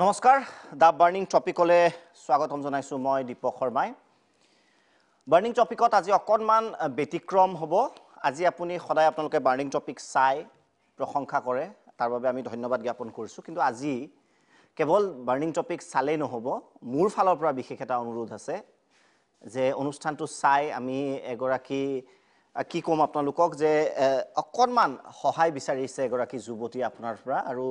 নমস্কাৰ দা বাৰ্নিং টপিকলে স্বাগতম জনাইছো মই দীপক শৰ্মাই বাৰ্নিং টপিকত আজি অকনমান ব্যতিক্ৰম হ'ব আজি আপুনি সদায় আপোনালোকে বাৰ্নিং টপিক চাই প্ৰশংসা কৰে তাৰ বাবে আমি ধন্যবাদ জ্ঞাপন কৰিছো কিন্তু আজি কেৱল বাৰ্নিং টপিক চালেই নহব মোৰ ফালৰ পৰা বিশেষ এটা অনুৰোধ আছে যে অনুষ্ঠানটো চাই আমি এগৰাকী কি কম আপোনালোকক যে অকনমান সহায় বিচাৰিছে এগৰাকী যুৱতী আপোনাৰ পৰা আৰু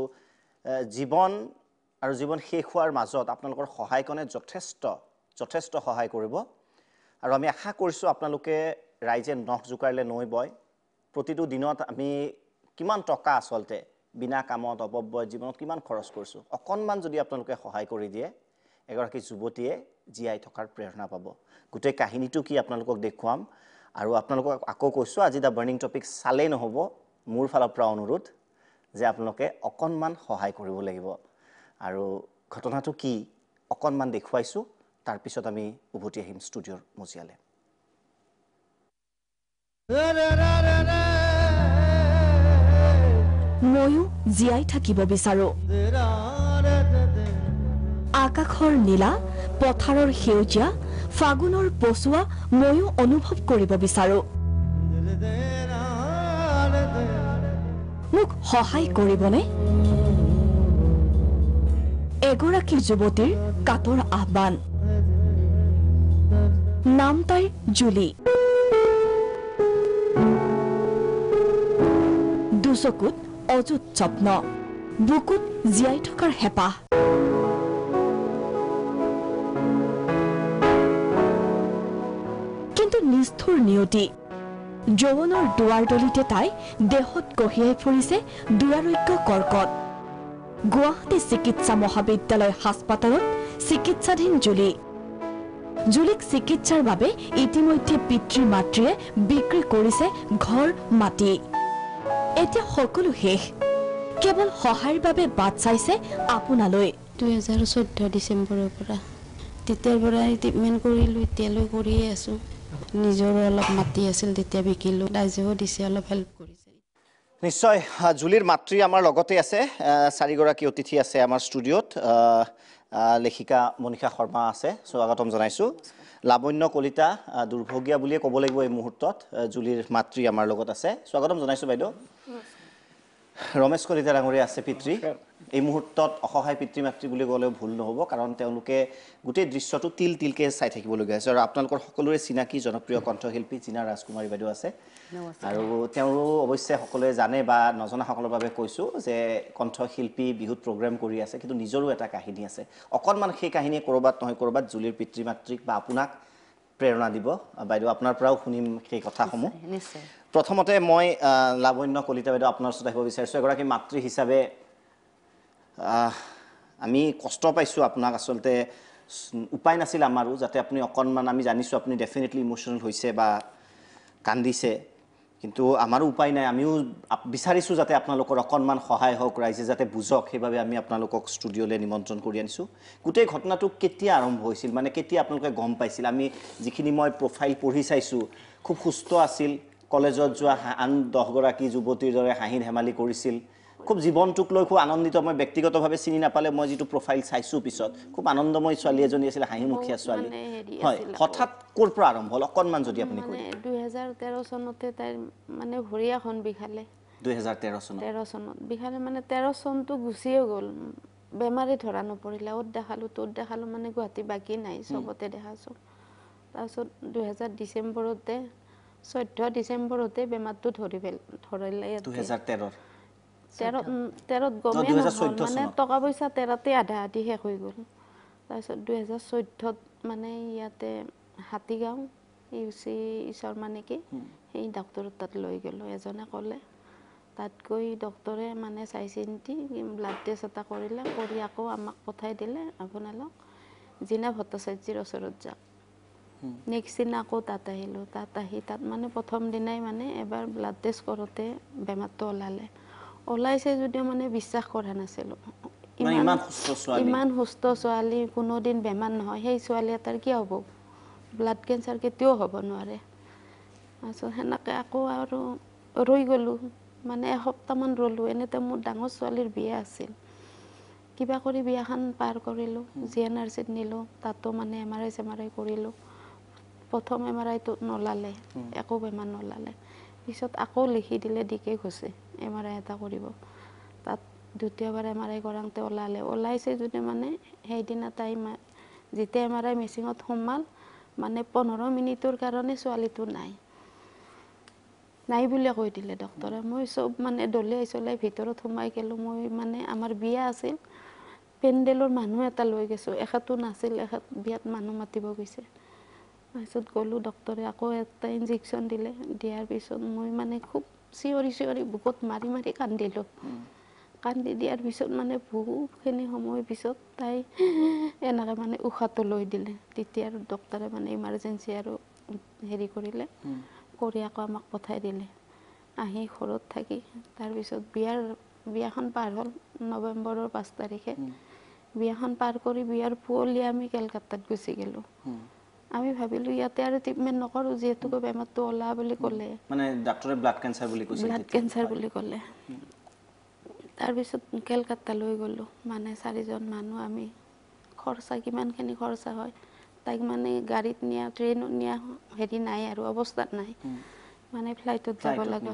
জীৱন শেষ হোৱাৰ মাজত আপোনালোকৰ সহায় কনে যথেষ্ট সহায় কৰিব আৰু আমি আশা কৰিছো আপোনালোকে ৰাইজে নখ জোকাৰলে নৈ বয় প্ৰতিটো দিনত আমি কিমান টকা আসলতে বিনা কামত অপব্যয় জীৱনত কিমান খৰচ কৰিছো অকনমান যদি আপোনালোকে সহায় কৰি দিয়ে এগৰাকী যুৱতীয়ে জীয়াই থকাৰ প্ৰেৰণা পাব গোটেই কাহিনীটো কি আপোনালোকক দেখুৱাম আৰু আপোনালোকক আকৌ কৈছো আজি দা বাৰ্নিং টপিক চালেই নহব মোৰ ফালৰ পৰা অনুৰোধ যে আপোনালোকে অকনমান সহায় কৰিব লাগিব আৰু ঘটনাটো কি অকনমান দেখুৱাইছো তাৰ পিছত আমি উভতি আহিম ষ্টুডিওৰ মজিয়ালে ময়ো জীয়াই থাকিব বিচাৰো আকাশৰ নীলা পথাৰৰ সেউজীয়া ফাগুনৰ পছুৱা ময়ো অনুভৱ কৰিব বিচাৰো মোক সহায় কৰিবনে এগৰাকী যুৱতীৰ কাতৰ আহ্বান নাম তাইৰ জুলি দুচকুত অযুত স্বপ্ন বুকুত জীয়াই থকাৰ হেঁপাহ কিন্তু নিষ্ঠুৰ নিয়তি যৌৱনৰ দুৱাৰ দলিতে তাই দেহত কঢ়িয়াই ফুৰিছে দুৰাৰোগ্য কৰ্কট গুৱাহাটী চিকিৎসা মহাবিদ্যালয় হাস্পাতালত চিকিৎসাধীন জুলিক চিকিৎসাৰ বাবে ইতিমধ্যে পিতৃ মাতৃয়ে বিক্ৰী কৰিছে ঘৰ মাটি এতিয়া সকলো শেষ কেৱল সহায়ৰ বাবে বাট চাইছে আপোনালৈ 2014 ডিসেম্বৰৰ পৰা তেতিয়াৰ পৰা ট্ৰিটমেন্ট কৰিলো এতিয়ালৈ কৰিয়ে আছো নিজৰ অলপ মাটি আছিল তেতিয়া বিকিলো ৰাইজেও দিছে অলপ হেল্প কৰিছে নিশ্চয় জুলিৰ মাতৃ আমাৰ লগতে আছে চাৰিগৰাকী অতিথি আছে আমাৰ ষ্টুডিওত লেখিকা মনিকা শৰ্মা আছে স্বাগতম জনাইছো লাবণ্য কলিতা দুৰ্ভগীয়া বুলিয়ে ক'ব লাগিব এই মুহূৰ্তত জুলিৰ মাতৃ আমাৰ লগত আছে স্বাগতম জনাইছো বাইদেউ ৰমেশ কলিতা ডাঙৰীয়া আছে পিতৃ এই মুহূৰ্তত অসহায় পিতৃ মাতৃ বুলি ক'লেও ভুল নহ'ব কাৰণ তেওঁলোকে গোটেই দৃশ্যটো তিলকে চাই থাকিবলগীয়া আছে আৰু আপোনালোকৰ সকলোৰে চিনাকি জনপ্ৰিয় কণ্ঠশিল্পী জিনা ৰাজকুমাৰী বাইদেউ আছে আৰু তেওঁৰো অৱশ্যে সকলোৱে জানে বা নজনাসকলৰ বাবে কৈছো যে কণ্ঠশিল্পী বিহুত প্ৰগ্ৰাম কৰি আছে কিন্তু নিজৰো এটা কাহিনী আছে অকনমান সেই কাহিনী কৰবাত নহয় কৰবাত জুলিৰ পিতৃ মাতৃক বা আপোনাক প্ৰেৰণা দিব বাইদেউ আপোনাৰ পৰাও শুনিম সেই কথাসমূহ নিশ্চয় প্ৰথমতে মই লাবণ্য কলিতা বাইদেউ আপোনাৰ ওচৰত আহিব বিচাৰিছো এগৰাকী মাতৃ হিচাপে আমি কষ্ট পাইছো আপোনাক আসলতে উপায় নাছিল আমাৰো যাতে আপুনি অকনমান আমি জানিছো আপুনি ডেফিনেটলি ইমোশনাল হৈছে বা কান্দিছে কিন্তু আমাৰো উপায় নাই আমিও বিচাৰিছো যাতে আপোনালোকৰ অকনমান সহায় হওক ৰাইজে যাতে বুজক সেইভাবে আমি আপোনালোকক ষ্টুডিওলে নিমন্ত্ৰণ কৰি আনিছো গোটেই ঘটনাটো কেতিয়া আৰম্ভ হৈছিল মানে কেতিয়া আপোনালোকে গম পাইছিল আমি যিখিনি মই প্ৰফাইল পঢ়ি চাইছো খুব সুস্থ আছিল কলেজত যোৱা আন 10 গৰাকী যুৱতীৰ দৰে হাঁহি ধেমালি কৰিছিল খুব জীৱনটোক লৈ খুব আনন্দিত মই ব্যক্তিগতভাৱে চিনি নাপালে মই যেটো প্ৰফাইল চাইছো পিছত খুব আনন্দময় ছোৱালী এজনী আছিল হাঁহিমুখীয়া ছোৱালী হয় হঠাৎ কোৰ পৰা আৰম্ভ হল অকনমান যদি আপুনি কৈ 2013 চনতে তাই মানে ভৰিয়াখন বিখালে 2013 চনত বিখালে মানে 13 চনটো গুছিয়ে গ'ল বেমাৰে ধৰা নপৰিলা ওত দেখালো মানে গুৱাহাটী বাকি নাই সবতে দেখাছো তাৰপিছত 2000 ডিসেম্বৰতে 14 ডিসেম্বৰতে বেমাৰটো ধৰিলে 2013 গমে মানে টকা পইচা 13তে আধা শেষ হৈ গ'ল তাৰপিছত 2014ত মানে ইয়াতে হাতীগাঁও ইউচি শৰ্মা নেকি সেই ডক্টৰৰ তাত লৈ গ'ল এজনে ক'লে তাত গৈ ডক্টৰে মানে চাইচিন্তি ব্লাড টেষ্ট এটা কৰিলে কৰি আকৌ আমাক পঠাই দিলে আপোনালোক জিনা ভট্টাচাৰ্যৰ ওচৰত যাওক নেক্সট দিনা আকৌ তাত আহিলো তাত মানে প্ৰথম দিনাই মানে এবাৰ ব্লাড টেষ্ট কৰোতে বেমাৰটো ওলাইছে যদিও মানে বিশ্বাস কৰা নাছিলো ইমান সুস্থ ছোৱালী কোনোদিন বেমাৰ নহয় সেই ছোৱালী এটাৰ কি হ'ব ব্লাড কেন্সাৰ কেতিয়াও হ'ব নোৱাৰে আচ্ছা হেনেকে আকৌ আৰু ৰৈ গ'লো মানে এসপ্তাহমান ৰ'লো এনেতে মোৰ ডাঙৰ ছোৱালীৰ বিয়া আছিল কিবা কৰি বিয়াখন পাৰ কৰিলোঁ GNRCত নিলোঁ তাতো মানে MRI কৰিলোঁ প্ৰথম MRIটো নোলালে একো বেমাৰ নোলালে পিছত আকৌ লিখি দিলে DK ঘোষে MRI এটা কৰিব তাত দ্বিতীয়বাৰ MRI কৰাওঁতে ওলাইছে যদি মানে সেইদিনা তাই যেতিয়া MRI মেচিনত সোমাল মানে 15 মিনিটৰ কাৰণে ছোৱালীটো নাই বুলি কৈ দিলে ডক্টৰে মই সব মানে দলিয়াই চলাই ভিতৰত সোমাই গেলো মই মানে আমাৰ বিয়া আছিল পেণ্ডেলৰ মানুহ এটা লৈ গৈছো এখেতো নাছিল এখেত বিয়াত মানুহ মাতিব গৈছে তাৰপিছত গ'লো ডক্টৰে আকৌ এটা ইনজেকশ্যন দিলে দিয়াৰ পিছত মই মানে খুব চিঞৰি বুকত মাৰি কান্দিলোঁ কান্দি দিয়াৰ পিছত মানে বহুতখিনি সময় পিছত তাই এনেকৈ মানে উশাহটো লৈ দিলে তেতিয়া আৰু ডক্টৰে মানে ইমাৰ্জেঞ্চি আৰু হেৰি কৰিলে কৰি আকৌ আমাক পঠাই দিলে আহি ঘৰত থাকি তাৰপিছত বিয়াখন পাৰ হ'ল নৱেম্বৰৰ 5 তাৰিখে বিয়াখন পাৰ কৰি বিয়াৰ পুৱলি আমি কলকাতাত গুচি গেলোঁ আমি ভাবিলোঁ ইয়াতে আৰু ট্ৰিটমেণ্ট নকৰোঁ যিহেতুকে বেমাৰটো ওলা বুলি ক'লে মানে ডাক্তৰে ব্লাড কেঞ্চাৰ বুলি কৈছে ব্লাড কেঞ্চাৰ বুলি ক'লে তাৰপিছত কলকাতা লৈ গ'লোঁ মানে 4জন মানুহ আমি খৰচা কিমানখিনি খৰচা হয় তাইক মানে গাড়ীত নিয়া ট্ৰেইনত নিয়া হেৰি নাই আৰু অৱস্থাত নাই মানে ফ্লাইটত যাব লাগে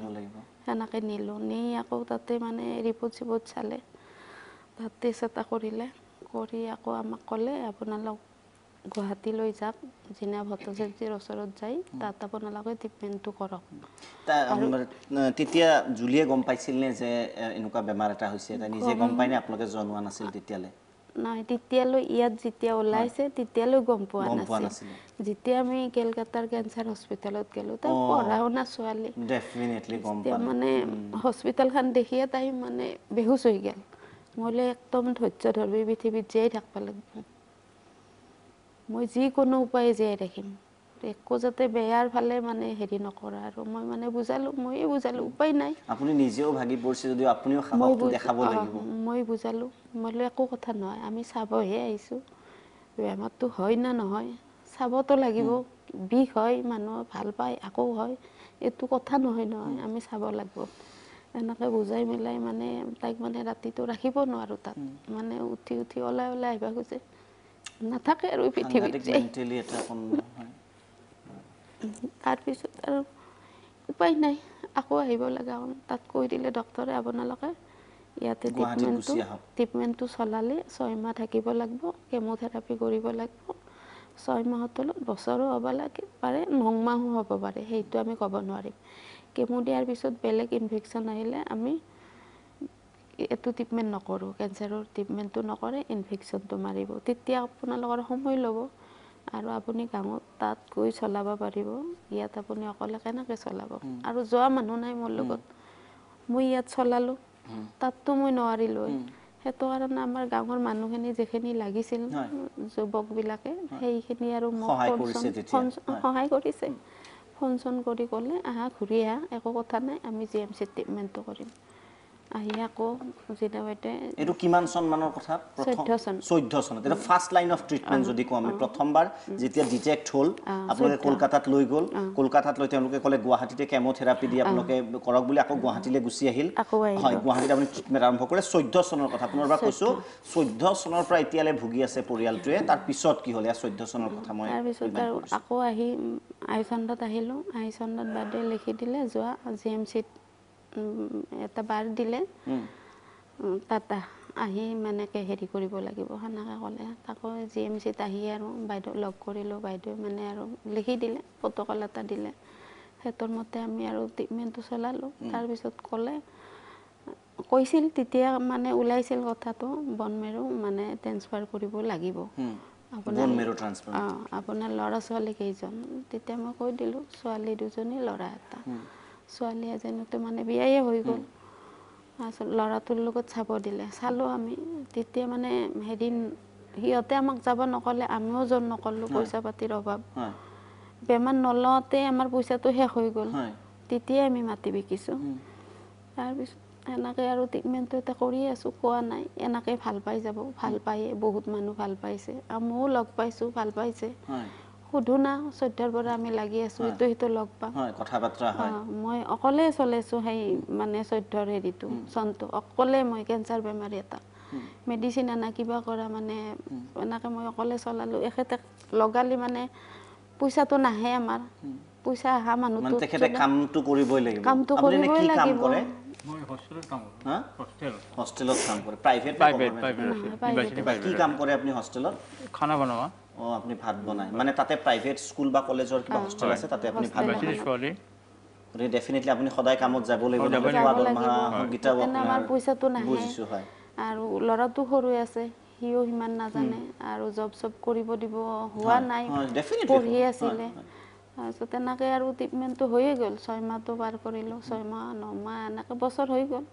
সেনেকৈ নিলোঁ নি আকৌ তাতে মানে ৰিপৰ্ট চালে তাত টেষ্ট এটা কৰিলে কৰি আকৌ আমাক ক'লে আপোনালোক গুৱাহাটী লৈ যাওক জিনা ভট্টাচাৰ্যৰ ওচৰত যাই তাত আপোনালোকে ট্ৰিটমেণ্টটো কৰক তেতিয়া জুলিয়ে গম পাইছিল নে যে এনেকুৱা বেমাৰ এটা হৈছে তাই নিজে গম পাই নে আপোনালোকে জনোৱা নাছিল তেতিয়ালে নাই তেতিয়ালৈ ইয়াত যেতিয়া ওলাইছে তেতিয়ালৈ গম পোৱা নাছিল যেতিয়া আমি কলকাতাৰ কেঞ্চাৰ হস্পিটেলত গেলোঁ তাই পঢ়া শুনা ছোৱালী ডেফিনেটলি গম পালে মানে হস্পিটেলখন দেখিয়ে তাই মানে বেহুচ হৈ গেল মইলে একদম ধৈৰ্য ধৰি পৃথিৱীত জীয়াই থাকিব লাগিব মই যিকোনো উপায়ে জীয়াই ৰাখিম একো যাতে বেয়াৰ ফালে মানে হেৰি নকৰা আৰু মই মানে ময়ে বুজালো উপায় নাই আপুনি নিজেও ভাগি পৰিছে যদিও আপুনিও সাহসটো দেখাব লাগিব মই বুজালো মইলে একো কথা নহয় আমি চাবহে আহিছোঁ বেমাৰটো হয় না নহয় চাবতো লাগিব বিষ হয় মানুহ ভাল পায় আকৌ হয় এইটো কথা নহয় আমি চাব লাগিব এনেকৈ বুজাই মিলাই মানে তাইক মানে ৰাতিটো ৰাখিব নোৱাৰোঁ তাত মানে উঠি ওলাই আহিবা খোজে নাথাকে আৰু পৃথিৱীত তাৰপিছত আৰু উপায় নাই আকৌ আহিব লগা হ'ল তাত কৈ দিলে ডক্টৰে আপোনালোকে ইয়াতে ট্ৰিটমেণ্টটো চলালে 6 মাহ থাকিব লাগিব কেমোথেৰাপি কৰিব লাগিব 6 মাহৰ তলত বছৰো হ'ব পাৰে 9 মাহো হ'ব পাৰে সেইটো আমি ক'ব নোৱাৰিম কেমো দিয়াৰ পিছত বেলেগ ইনফেকশ্যন আহিলে আমি এইটো ট্ৰিটমেণ্ট নকৰোঁ কেঞ্চাৰৰ ট্ৰিটমেণ্টটো নকৰে ইনফেকশ্যনটো মাৰিব তেতিয়া আপোনালোকৰ সময় ল'ব আৰু আপুনি গাঁৱত তাত গৈ চলাব পাৰিব ইয়াত আপুনি অকলে কেনেকৈ চলাব আৰু যোৱা মানুহ নাই মোৰ লগত মই ইয়াত চলালোঁ তাততো মই নোৱাৰিলোঁ সেইটো কাৰণে আমাৰ গাঁৱৰ মানুহখিনি যিখিনি লাগিছিল যুৱকবিলাকে সেইখিনি আৰু মোক সহায় কৰিছে ফোন চোন কৰি ক'লে আহা ঘূৰি আহা একো কথা নাই আমি GMC ট্ৰিটমেণ্টটো কৰিম আহি আকৌ এইটো কিমান চন মানৰ কথা 14 চনত এটা ফাৰ্স্ট লাইন অফ ট্ৰিটমেন্ট যদি কওঁ আমি প্ৰথমবাৰ যেতিয়া ডিটেক্ট হ'ল আপোনালোকে কলকাতাত লৈ গ'ল কলকাতাত লৈ তেওঁলোকে ক'লে গুৱাহাটীতে কেমোথেৰাপি দি আপোনালোকে কৰক বুলি আকৌ গুৱাহাটীলৈ গুচি আহিল হয় গুৱাহাটীত আপুনি ট্ৰিটমেন্ট আৰম্ভ কৰে 14 চনৰ কথা পুনৰবাৰ কৈছো 14 চনৰ পৰা এতিয়ালৈ ভুগি আছে পৰিয়ালটোৱে তাৰ পিছত কি হ'ল 14 চনৰ কথা মই তাৰপিছত আৰু আকৌ আহি আইচণ্ডত আহিলোঁ আইচণ্ডত বাদে লিখি দিলে যোৱা GMCত এটা বাৰ দিলে তাত আহি মানেকে হেৰি কৰিব লাগিব সেনেকৈ ক'লে তাকো GMCত আহি আৰু বাইদেউ লগ কৰিলোঁ বাইদেউ মানে আৰু লিখি দিলে প্ৰট'কল এটা দিলে সেইটোৰ মতে আমি আৰু ট্ৰিটমেণ্টটো চলালোঁ তাৰপিছত কৈছিল তেতিয়া মানে ওলাইছিল কথাটো বনমেৰো মানে ট্ৰেন্সফাৰ কৰিব লাগিব আপোনাৰ ল'ৰা ছোৱালী কেইজন তেতিয়া মই কৈ দিলোঁ ছোৱালী 2জনী ল'ৰা এটা ছোৱালী এজনীতো মানে বিয়াই হৈ গ'ল তাৰপিছত ল'ৰাটোৰ লগত চাব দিলে চালোঁ আমি তেতিয়া মানে হেৰি সিহঁতে আমাক যাব নক'লে আমিও যোৱা নক'লোঁ পইচা পাতিৰ অভাৱ বেমাৰ নলওঁতে আমাৰ পইচাটো শেষ হৈ গ'ল তেতিয়াই আমি মাটি বিকিছোঁ তাৰপিছত এনেকৈ আৰু ট্ৰিটমেণ্টটো এটা কৰি আছোঁ কোৱা নাই এনেকৈ ভাল পাই যাব ভাল পায়ে বহুত মানুহ ভাল পাইছে ময়ো লগ পাইছোঁ ভাল পাইছে সুধো না 14ৰ পৰা আমি লাগি আছোঁ সেইটো লগ পাম কথা বাৰ্তা হয় মই অকলে চলাইছোঁ সেই মানে 14ৰ হেৰিটো চনটো অকলে মই কেঞ্চাৰ বেমাৰী এটা মেডিচিন আনা কিবা কৰা মানে এনেকৈ মই অকলে চলালোঁ এখেতে লগালি মানে পইচাটো নাহে আমাৰ পইচা অহা মানুহটো মানে তেখেতে কামটো কৰিবই লাগিব কামটো আপুনি এনে কৰিবই কি কাম লাগিব কৰে মই হোস্টেলত কাম কৰোঁ হা হোষ্টেলত কাম কৰে প্ৰাইভেট কি কাম কৰে আপুনি হোষ্টেলত খানা বনোৱা আপুনি ভাত বনায় মানে তাতে প্ৰাইভেট স্কুল বা কলেজৰ কিবা হোষ্টেল আছে তাতে আপুনি ভাত বনায় ছোৱালী গতিকে ডেফিনেটলি আপুনি সদায় কামত যাব লাগিব যাব নহ'লে লাগিব। খোৱা দৰমহা সংগীতাও তেনে আমাৰ পইচাটো নাহে বুজিছোঁ হয় আৰু ল'ৰাটো সৰু আছে সিও সিমান নাজানে আৰু জব চব কৰিব দিব হোৱা নাই হয়, definitely পঢ়ি হয়, আছিলে তাৰপিছত তেনেকৈ আৰু ট্ৰিটমেণ্টটো হৈয়ে গ'ল 6 মাহটো পাৰ কৰিলোঁ 6 মাহ 9 মাহ এনেকৈ বছৰ হৈ গ'ল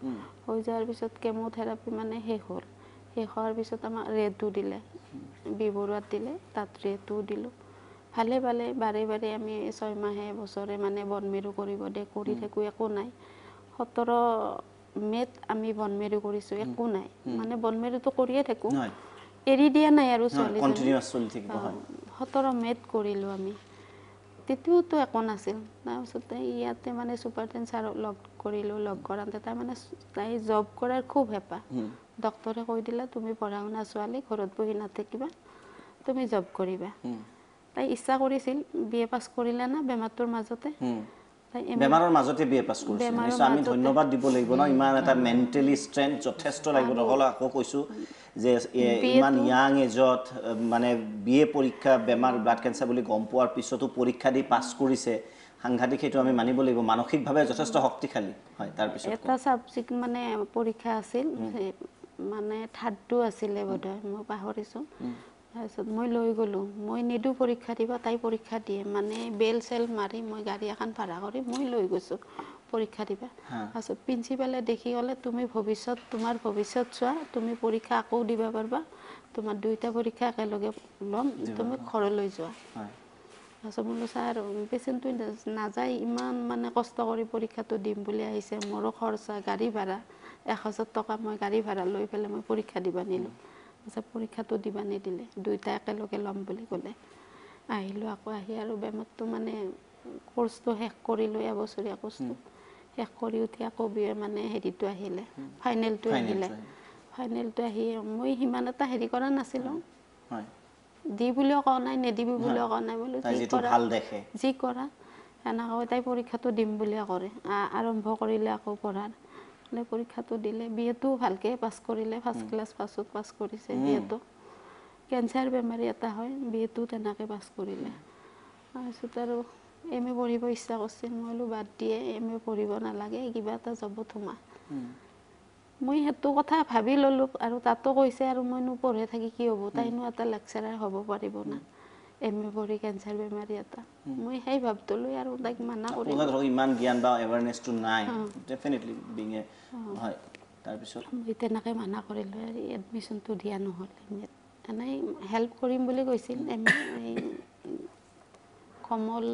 হৈ যোৱাৰ পিছত কেম'থেৰাপি মানে শেষ হ'ল শেষ হোৱাৰ পিছত আমাক ৰেটো দিলে বি বৰুৱাত দিলে তাত ৰেটো দিলোঁ ভালে ভালে বাৰে বাৰে আমি 6 মাহে বছৰে মানে বনমেৰু কৰিব দে কৰি থাকোঁ একো নাই 17 মে'ত আমি বনমেৰু কৰিছোঁ একো নাই মানে বনমেৰুটো কৰিয়ে থাকোঁ এৰি দিয়া নাই আৰু ছোৱালীজনী কণ্টিনিউৱাছ চলি থাকিব হয় 17 মে'ত কৰিলোঁ আমি তেতিয়াওতো একো নাছিল তাৰপিছতে ইয়াতে মানে ছুপাৰটেণ্ট ছাৰক লগ কৰিলোঁ লগ কৰাওঁতে তাৰমানে তাই জব কৰাৰ খুব হেঁপাহ ডক্টৰে কৈ দিলে তুমি পঢ়া শুনা ছোৱালী ঘৰত বহি নাথাকিবা তুমি জব কৰিবা তাই ইচ্ছা কৰিছিল বি এ পাছ কৰিলে না বেমাৰটোৰ মাজতে বেমাৰৰ মাজতে বি এ পাছ কৰিছে নিশ্চয় আমি ধন্যবাদ দিব লাগিব ন ইমান এটা মেণ্টেলি ষ্ট্ৰেংথ যথেষ্ট লাগিব নহ'লে আকৌ কৈছোঁ যে ইমান ইয়াং এজত মানে বি এ পৰীক্ষা বেমাৰ ব্লাড কেঞ্চাৰ বুলি গম পোৱাৰ পিছতো পৰীক্ষা দি পাছ কৰিছে সাংঘাতিক সেইটো আমি মানিব লাগিব মানসিকভাৱে যথেষ্ট শক্তিশালী হয় তাৰপিছত এটা ছাবজেক্ট মানে পৰীক্ষা আছিল মানে থাৰ্ডটো আছিলে বোধহয় মই পাহৰিছোঁ তাৰপিছত মই লৈ গ'লোঁ মই নিদিওঁ পৰীক্ষা দিব তাই পৰীক্ষা দিয়ে মানে বেল চেল মাৰি মই গাড়ী এখন ভাড়া কৰি মই লৈ গৈছোঁ পৰীক্ষা দিবা তাৰপিছত প্ৰিন্সিপালে দেখি ক'লে তুমি তোমাৰ ভৱিষ্যত চোৱা তুমি পৰীক্ষা আকৌ দিব পাৰিবা তোমাৰ দুইটা পৰীক্ষা একেলগে ল'ম তুমি ঘৰলৈ যোৱা তাৰপিছত বোলো ছাৰ পেচেণ্টটো নাযায় ইমান মানে কষ্ট কৰি পৰীক্ষাটো দিম বুলি আহিছে মোৰো খৰচা গাড়ী ভাড়া 1000 টকা মই গাড়ী ভাড়া লৈ পেলাই মই পৰীক্ষা দিব নিলোঁ তাৰপিছত পৰীক্ষাটো দিব নিদিলে দুইটা একেলগে ল'ম বুলি ক'লে আহিলোঁ আকৌ আহি আৰু বেমাৰটো মানে কোৰ্চটো শেষ কৰিলোঁ এবছৰীয়া কোৰ্চটো শেষ কৰি উঠি আকৌ মানে হেৰিটো আহিলে ফাইনেলটো আহি মই সিমান এটা হেৰি কৰা নাছিলোঁ দি বুলিও কোৱা নাই নেদিবি বুলিও কোৱা নাই বোলো যি কৰা সেনেকৈ তাই পৰীক্ষাটো দিম বুলিয়ে কৰে আৰম্ভ কৰিলে আকৌ পঢ়াৰ পৰীক্ষাটো দিলে বি এটো ভালকৈ পাছ কৰিলে ফাৰ্ষ্ট ক্লাছ পাছ কৰিছে বি এটো কেঞ্চাৰ বেমাৰী এটা হয় বি এটো তেনেকৈ পাছ কৰিলে তাৰপিছত আৰু এম এ পঢ়িব ইচ্ছা কৰিছিল মই বোলো বাদ দিয়ে এম এ পঢ়িব নালাগে কিবা এটা জবত সোমা মই সেইটো কথা ভাবি ল'লোঁ আৰু তাতো কৈছে আৰু মইনো পঢ়ি থাকি কি হ'ব তাইনো এটা লেকচাৰাৰ হ'ব পাৰিব না এম এ পঢ়ি কেঞ্চাৰ বেমাৰী এটা মই সেই ভাবটো লৈ আৰু তাইক মানা কৰিলোঁ ইমান জ্ঞান বা এৱাৰনেছটো নাই ডেফিনেটলি বিং এ হয় তাৰপিছত মই তেনেকৈ মানা কৰিলোঁ আৰু এডমিশ্যনটো দিয়া নহ'ল এনেই হেল্প কৰিম বুলি কৈছিল এম এ কমল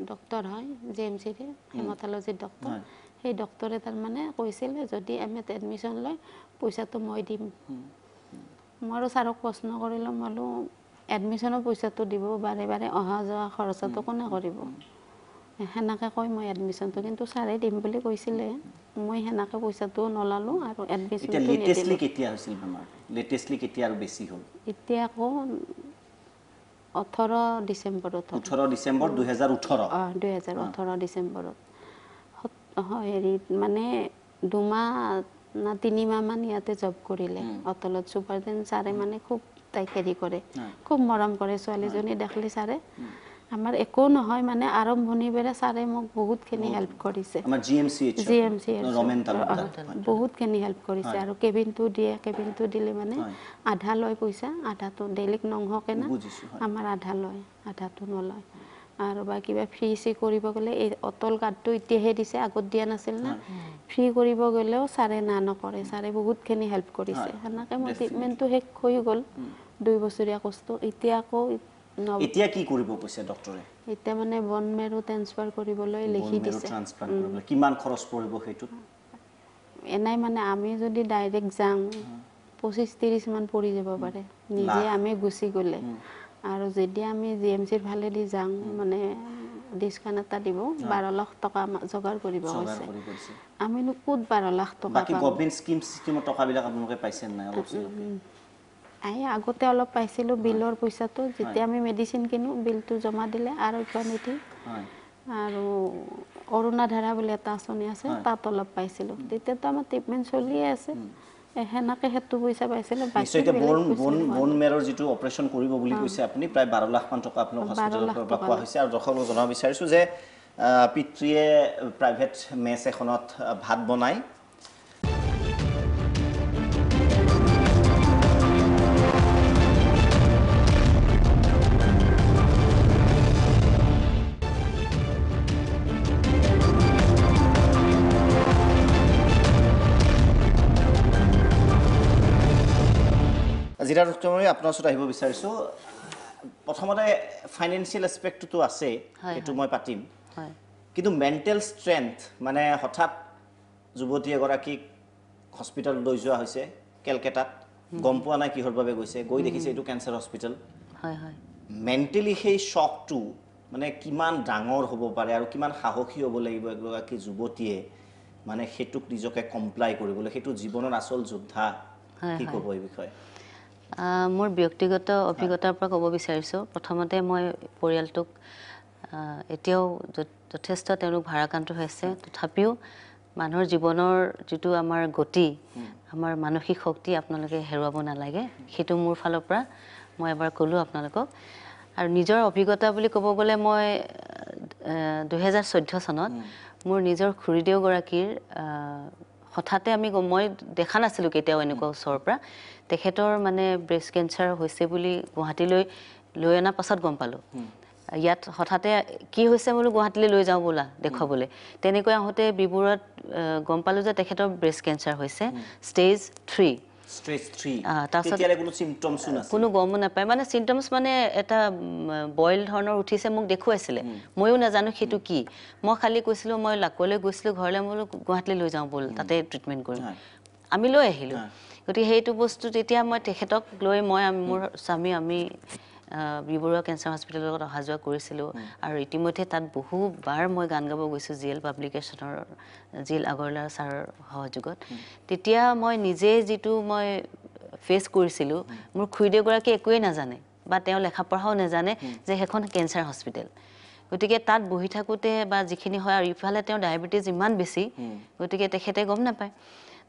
ডক্টৰ হয় JMCৰে হেমাটলজিৰ ডক্টৰ সেই ডক্টৰে তাৰমানে কৈছিলে যদি এম এত এডমিশ্যন লয় পইচাটো মই দিম মই আৰু ছাৰক প্ৰশ্ন কৰিলোঁ মই বোলো এডমিশ্যনৰ পইচাটো দিব বাৰে বাৰে অহা যোৱা খৰচাটো কোনে কৰিব সেনেকৈ কৈ মই এডমিশ্যনটো কিন্তু ছাৰে দিম বুলি কৈছিলে মই সেনেকৈ পইচাটো নলালোঁ আৰু এডমিশ্যনটো লেটেষ্টলি কেতিয়া হৈছিল বেমাৰটো লেটেষ্টলি কেতিয়া আৰু বেছি হ'ল এতিয়া আকৌ 18 ডিচেম্বৰত 18 ডিচেম্বৰ 2018 2018 ডিচেম্বৰত হেৰিত মানে 2 মাহ না 3 মাহমান ইয়াতে জব কৰিলে অটলত ছুপাৰটেণ্ট ছাৰে মানে খুব তাইক হেৰি কৰে খুব মৰম কৰে ছোৱালীজনী দেখিলে ছাৰে আমাৰ একো নহয় মানে আৰম্ভণিৰ পৰা ছাৰে মোক বহুতখিনি হেল্প কৰিছে GMC বহুতখিনি হেল্প কৰিছে আৰু কেবিনটো দিলে মানে আধা লয় পইচা আধাটো ডেইলিক নহওকে না আমাৰ আধা লয় আধাটো নলয় আৰু বা কিবা ফ্ৰী কৰিব গ'লে এই অটল কাৰ্ডটো এতিয়াহে দিছে আগত দিয়া নাছিল না ফ্ৰী কৰিব গ'লেও ছাৰে না নকৰে ছাৰে বহুতখিনি হেল্প কৰিছে সেনেকৈ মোৰ ট্ৰিটমেণ্টটো শেষ হৈ গ'ল 2 বছৰীয়া কোৰ্চটো এতিয়া কি কৰিব কৈছে ডক্টৰে এতিয়া মানে বন মেৰু ট্ৰান্সফাৰ কৰিবলৈ লিখি দিছে কিমান খৰচ পৰিব সেইটো এনেই মানে আমি যদি ডাইৰেক্ট যাওঁ 25-30 মান পৰি যাব পাৰে নিজে আমি গুচি গ'লে আৰু যদি আমি GMCৰ ফালেদি যাওঁ মানে ডিছকাউণ্ট এটা দিব 12 লাখ টকা যোগাৰ কৰিব চৰকাৰ কৈছে কৰি কৰিছে আমিনো ক'ত 12 লাখ টকা বাকি গভৰ্নমেণ্ট স্কিমৰ টকাবিলাক আপোনালোকে পাইছে নাই অলপ আগতে অলপ পাইছিলোঁ বিলৰ পইচাটো যেতিয়া আমি মেডিচিন কিনো বিলটো জমা দিলে আৰু ইউনিটি আৰু অৰুণাধাৰা বুলি এটা আঁচনি আছে তাত অলপ পাইছিলোঁ তেতিয়াতো আমাৰ ট্ৰিটমেণ্ট চলিয়ে আছে সেনেকৈ সেইটো পইচা পাইছিলোঁ নিশ্চয় এতিয়া বন মেৰৰ যিটো অপাৰেশ্যন কৰিব বুলি কৈছে আপুনি প্ৰায় 12 লাখ মান টকা আপোনাৰ হস্পিটেলৰ পৰা পোৱা হৈছে আৰু দৰ্শকক জনাব বিচাৰিছোঁ যে পিতৃয়ে প্ৰাইভেট মেছ এখনত ভাত বনায় জিৰা ডক্টৰ মই আপোনাৰ ওচৰত আহিব বিচাৰিছোঁ প্ৰথমতে ফাইনেন্সিয়েল এছপেক্টটো আছে এইটো মই পাতিম কিন্তু মেণ্টেল ষ্ট্ৰেংথ মানে হঠাৎ যুৱতী এগৰাকীক হস্পিটেল লৈ যোৱা হৈছে কেলকাতাত গম পোৱা নাই কিহৰ বাবে গৈছে গৈ দেখিছে এইটো কেঞ্চাৰ হস্পিটেল মেণ্টেলি সেই শ্বকটো মানে কিমান ডাঙৰ হ'ব পাৰে আৰু কিমান সাহসী হ'ব লাগিব এগৰাকী যুৱতীয়ে মানে সেইটোক নিজকে কমপ্লাই কৰিবলৈ সেইটো জীৱনৰ আচল যোদ্ধা কি ক'ব এই বিষয়ে মোৰ ব্যক্তিগত অভিজ্ঞতাৰ পৰা ক'ব বিচাৰিছোঁ প্ৰথমতে মই পৰিয়ালটোক এতিয়াও যথেষ্ট তেওঁলোক ভাৰাক্ৰান্ত হৈছে তথাপিও মানুহৰ জীৱনৰ যিটো আমাৰ গতি আমাৰ মানসিক শক্তি আপোনালোকে হেৰুৱাব নালাগে সেইটো মোৰ ফালৰ পৰা মই এবাৰ ক'লোঁ আপোনালোকক আৰু নিজৰ অভিজ্ঞতা বুলি ক'ব গ'লে মই 2014 চনত মোৰ নিজৰ খুৰীদেউগৰাকীৰ হঠাতে মই দেখা নাছিলোঁ কেতিয়াও এনেকুৱা ওচৰৰ পৰা তেখেতৰ মানে ব্ৰেষ্ট কেঞ্চাৰ হৈছে বুলি গুৱাহাটীলৈ লৈ অনাৰ পাছত গম পালোঁ ইয়াত হঠাতে কি হৈছে বোলো গুৱাহাটীলৈ লৈ যাওঁ বোলা দেখুৱাবলৈ তেনেকৈ আহোঁতে বিবুৰত গম পালোঁ যে তেখেতৰ ব্ৰেষ্ট কেঞ্চাৰ হৈছে ষ্টেজ 3 কোনো গমো নাপায় মানে চিমটমছ মানে এটা বইল ধৰণৰ উঠিছে মোক দেখুৱাইছিলে ময়ো নাজানো সেইটো কি মই খালি কৈছিলোঁ মই লাকলৈ গৈছিলোঁ ঘৰলৈ বোলো গুৱাহাটীলৈ লৈ যাওঁ ব'ল তাতে ট্ৰিটমেণ্ট কৰিম আমি লৈ আহিলোঁ গতিকে সেইটো বস্তু তেতিয়া মই তেখেতক লৈ মোৰ স্বামী আমি বিবৰুৱা কেঞ্চাৰ হস্পিটেলৰ লগত অহা যোৱা কৰিছিলোঁ আৰু ইতিমধ্যে তাত বহুবাৰ মই গান গাব গৈছোঁ জিএল পাব্লিকেশ্যনৰ জিএল আগৰৱালা ছাৰৰ সহযোগত তেতিয়া মই নিজে যিটো মই ফেচ কৰিছিলোঁ মোৰ খুৰীদেউগৰাকী একোৱেই নাজানে বা তেওঁ লেখা পঢ়াও নাজানে যে সেইখন কেঞ্চাৰ হস্পিটেল গতিকে তাত বহি থাকোঁতে বা যিখিনি হয় আৰু ইফালে তেওঁ ডায়েবেটিছ ইমান বেছি গতিকে তেখেতে গম নাপায়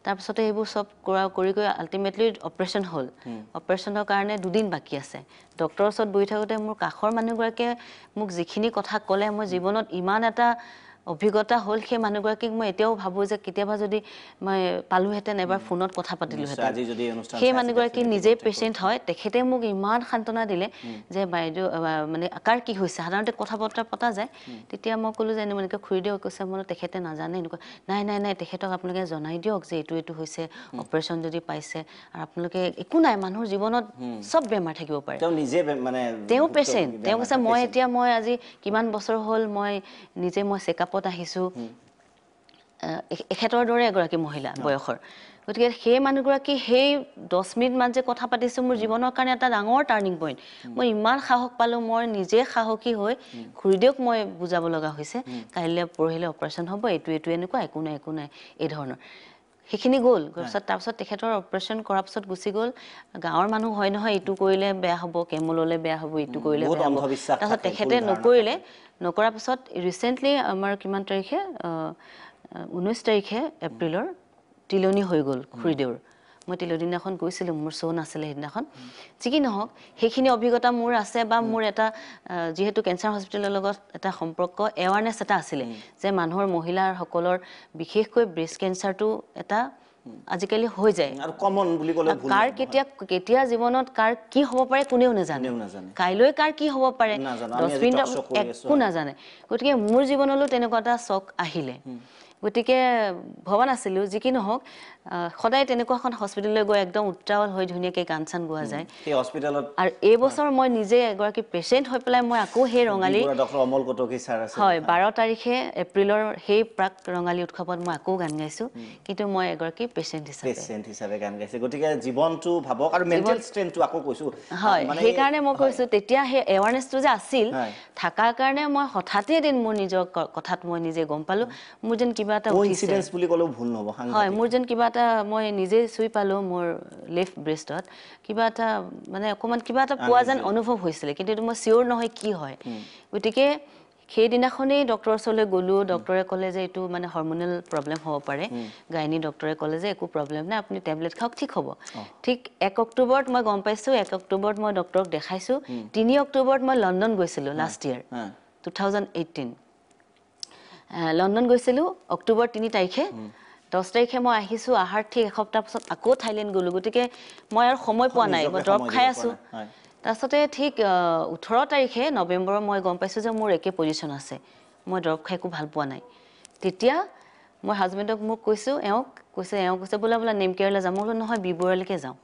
তাৰপিছতে এইবোৰ চব কৰি আল্টিমেটলি অপাৰেশ্যন হ'ল অপাৰেশ্যনৰ কাৰণে 2 দিন বাকী আছে ডক্টৰৰ ওচৰত বহি থাকোঁতে মোৰ কাষৰ মানুহগৰাকীয়ে মোক যিখিনি কথা ক'লে মই জীৱনত ইমান এটা অভিজ্ঞতা হ'ল সেই মানুহগৰাকীক মই এতিয়াও ভাবোঁ যে কেতিয়াবা যদি মই পালোহেঁতেন এবাৰ ফোনত কথা পাতিলোহেঁতেন সেই মানুহগৰাকী নিজেই পেচেণ্ট হয় তেখেতে মোক ইমান সান্তনা দিলে যে বাইদেউ মানে কাৰ কি হৈছে সাধাৰণতে কথা বতৰা পতা যায় তেতিয়া মই ক'লোঁ যে এনেকৈ খুৰীদেউ কৈছে মই তেখেতে নাজানে এনেকুৱা নাই তেখেতক আপোনালোকে জনাই দিয়ক যে এইটো হৈছে অপাৰেশ্যন যদি পাইছে আৰু আপোনালোকে একো নাই মানুহৰ জীৱনত চব বেমাৰ থাকিব পাৰে তেওঁ পেচেণ্ট তেওঁ কৈছে মই আজি কিমান বছৰ হ'ল মই চেকআপত আহিছোঁ এখেতৰ দৰে এগৰাকী মহিলা বয়সৰ গতিকে সেই মানুহগৰাকী সেই 10 মিনিটমান যে কথা পাতিছোঁ মোৰ জীৱনৰ কাৰণে এটা ডাঙৰ টাৰ্ণিং পইণ্ট মই ইমান সাহস পালোঁ মই নিজে সাহসী হৈ খুৰীদেউক মই বুজাব লগা হৈছে কাইলৈ পৰহিলৈ অপাৰেশ্যন হ'ব এইটো এনেকুৱা একো নাই এই ধৰণৰ সেইখিনি গ'ল তাৰপিছত তেখেতৰ অপাৰেশ্যন কৰাৰ পিছত গুচি গ'ল গাঁৱৰ মানুহ হয় নহয় এইটো কৰিলে বেয়া হ'ব কেমো ল'লে বেয়া হ'ব এইটো কৰিলে বেয়া হ'ব তাৰপিছত তেখেতে নকৰাৰ পিছত ৰিচেণ্টলি আমাৰ কিমান তাৰিখে 19 তাৰিখে এপ্ৰিলৰ তিলনি হৈ গ'ল খুৰীদেউৰ মই তিলনিদিনাখন গৈছিলোঁ মোৰ শ্ব' নাছিলে সেইদিনাখন যি কি নহওক সেইখিনি অভিজ্ঞতা মোৰ আছে বা মোৰ এটা যিহেতু কেঞ্চাৰ হস্পিটেলৰ লগত এটা সম্পৰ্ক এৱাৰনেছ এটা আছিলে যে মানুহৰ মহিলাসকলৰ বিশেষকৈ ব্ৰেষ্ট কেঞ্চাৰটো এটা আজিকালি হৈ যায় আৰু কমন বুলি ক'লে ভুল কাৰ কেতিয়া জীৱনত কাৰ কি হ'ব পাৰে কোনেও নাজানে কাইলৈ কাৰ কি হ'ব পাৰে 10 মিনিট একো নাজানে গতিকে মোৰ জীৱনলৈ তেনেকুৱা এটা চক আহিলে গতিকে ভবা নাছিলোঁ যি কি নহওক সদায় তেনেকুৱা এখন হস্পিটেললৈ গৈ একদম উত্ৰাৱল হৈ ধুনীয়াকৈ গান চান গোৱা যায় সেই হস্পিটেলত আৰু এই বছৰ মই নিজে এগৰাকী পেচেণ্ট হৈ পেলাই মই আকৌ সেই ৰঙালী ডক্টৰ অমল কটকী ছাৰ আছে হয় 12 তাৰিখে এপ্ৰিলৰ সেই প্ৰাক ৰঙালী উৎসৱত মই আকৌ গান গাইছোঁ কিন্তু মই এগৰাকী পেচেণ্ট হিচাপে গান গাইছে গতিকে জীৱনটো ভাবক আৰু মেণ্টেল ষ্ট্ৰেংথটো আকৌ কৈছোঁ হয় সেইকাৰণে মই কৈছোঁ তেতিয়া সেই এৱাৰনেছটো যে আছিল থকাৰ কাৰণে মই হঠাতে এদিন মোৰ নিজৰ কথাত মই নিজে গম পালোঁ মোৰ যেন কিবা এটা কোইনসিডেন্স বুলি ক'লেও ভুল নহ'ব হয় মোৰ যেন কিবা এটা মই নিজে চুই পালোঁ মোৰ লেফ্ট ব্ৰেষ্টত কিবা এটা মানে অকণমান কিবা এটা পোৱা যেন অনুভৱ হৈছিলে কিন্তু এইটো মই চিয়'ৰ নহয় কি হয় গতিকে সেইদিনাখনেই ডক্টৰৰ ওচৰলৈ গ'লোঁ ডক্টৰে ক'লে যে এইটো মানে হৰমনেল প্ৰব্লেম হ'ব পাৰে গাইনী ডক্টৰে ক'লে যে একো প্ৰব্লেম নাই আপুনি টেবলেট খাওক ঠিক হ'ব ঠিক 1 অক্টোবৰত মই গম পাইছোঁ 1 অক্টোবৰত মই ডক্টৰক দেখাইছোঁ 3 অক্টোবৰত মই লণ্ডন গৈছিলোঁ লাষ্ট ইয়েৰ 2018 লণ্ডন গৈছিলোঁ অক্টোবৰ 3 তাৰিখে 10 তাৰিখে মই আহিছোঁ আহাৰ ঠিক এসপ্তাহ পাছত আকৌ থাইলেণ্ড গ'লোঁ গতিকে মই আৰু সময় পোৱা নাই মই দৰৱ খাই আছোঁ তাৰপিছতে ঠিক 18 তাৰিখে নৱেম্বৰৰ মই গম পাইছোঁ যে মোৰ একে পজিশ্যন আছে মই দৰৱ খাই একো ভাল পোৱা নাই তেতিয়া মই হাজবেণ্ডক মোক কৈছোঁ এওঁক কৈছে বোলা নেম কেয়াৰলৈ যাম মই বোলো নহয় বিবৰুৱালৈকে যাওঁ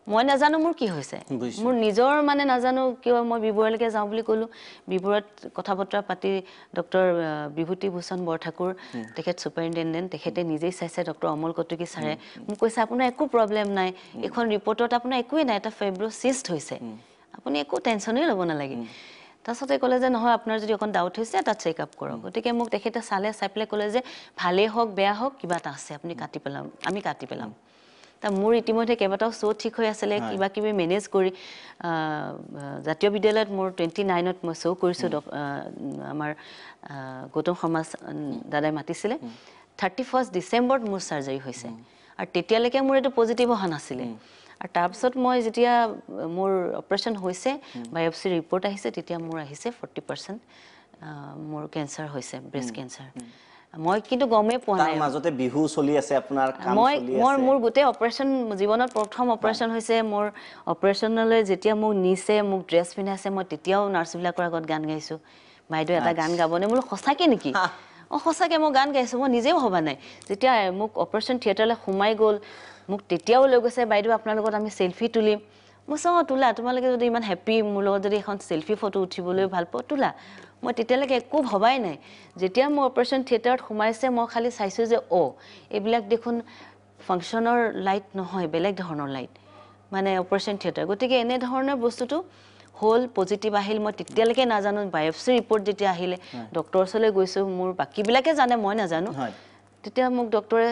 মই নাজানো মোৰ কি হৈছে মোৰ নিজৰ মানে নাজানো কিয় মই বিবৰুৱালৈকে যাওঁ বুলি ক'লোঁ বিবৰুৱাত কথা বতৰা পাতি ডক্টৰ বিভূতি ভূষণ বৰঠাকুৰ তেখেত ছুপাৰিনটেণ্ডেণ্ট তেখেতে নিজেই চাইছে ডক্টৰ অমল কটকী ছাৰে মোক কৈছে আপোনাৰ একো প্ৰব্লেম নাই এইখন ৰিপৰ্টত আপোনাৰ একোৱেই নাই এটা ফাইব্ৰ'চিষ্ট হৈছে আপুনি একো টেনশ্যনেই ল'ব নালাগে তাৰপিছতে ক'লে যে নহয় আপোনাৰ যদি অকণ ডাউট হৈছে এটা চেকআপ কৰক গতিকে মোক তেখেতে চাই পেলাই ক'লে যে ভালেই হওক বেয়া হওক কিবা এটা আছে আপুনি আমি কাটি পেলাম তা মোৰ ইতিমধ্যে কেইবাটাও শ্ব' ঠিক হৈ আছিলে কিবা কিবি মেনেজ কৰি জাতীয় বিদ্যালয়ত মোৰ 29ত মই শ্ব' কৰিছোঁ আমাৰ গৌতম সমাজ দাদাই মাতিছিলে 31 ডিচেম্বৰত মোৰ চাৰ্জাৰী হৈছে আৰু তেতিয়ালৈকে মোৰ এইটো পজিটিভ অহা নাছিলে আৰু তাৰপিছত মই যেতিয়া মোৰ অপাৰেশ্যন হৈছে বায়'পচি ৰিপৰ্ট আহিছে তেতিয়া মোৰ আহিছে 40% মোৰ কেঞ্চাৰ হৈছে ব্ৰেষ্ট কেঞ্চাৰ মই কিন্তু গমেই পোৱা নাই মাজতে বিহু চলি আছে আপোনাৰ কাম চলি আছে মোৰ গোটেই অপাৰেশ্যন জীৱনত প্ৰথম অপাৰেশ্যন হৈছে মোৰ অপাৰেশ্যনলৈ যেতিয়া মোক নিছে মোক ড্ৰেছ পিন্ধাইছে মই তেতিয়াও নাৰ্ছবিলাকৰ আগত গান গাইছোঁ বাইদেউ এটা গান গাবনে বোলো সঁচাকৈ নেকি সঁচাকৈ মই গান গাইছোঁ মই নিজেও ভবা নাই যেতিয়া মোক অপাৰেশ্যন থিয়েটাৰলৈ সোমাই গ'ল মোক তেতিয়াও লৈ গৈছে বাইদেউ আপোনাৰ লগত আমি চেলফি তুলিম মই তোলা তোমালোকে যদি ইমান হেপ্পী মোৰ লগত যদি এখন চেলফি ফটো উঠিবলৈ ভাল পোৱা তোলা মই তেতিয়ালৈকে একো ভবাই নাই যেতিয়া মোৰ অপাৰেশ্যন থিয়েটাৰত সোমাইছে মই খালি চাইছোঁ যে এইবিলাক দেখোন ফাংচনৰ লাইট নহয় বেলেগ ধৰণৰ লাইট মানে অপাৰেশ্যন থিয়েটাৰ গতিকে এনেধৰণৰ বস্তুটো হ'ল পজিটিভ আহিল মই তেতিয়ালৈকে নাজানো বায়'পচি ৰিপৰ্ট যেতিয়া আহিলে ডক্টৰৰ ওচৰলৈ গৈছোঁ মোৰ বাকীবিলাকে জানে মই নাজানো তেতিয়া মোক ডক্টৰে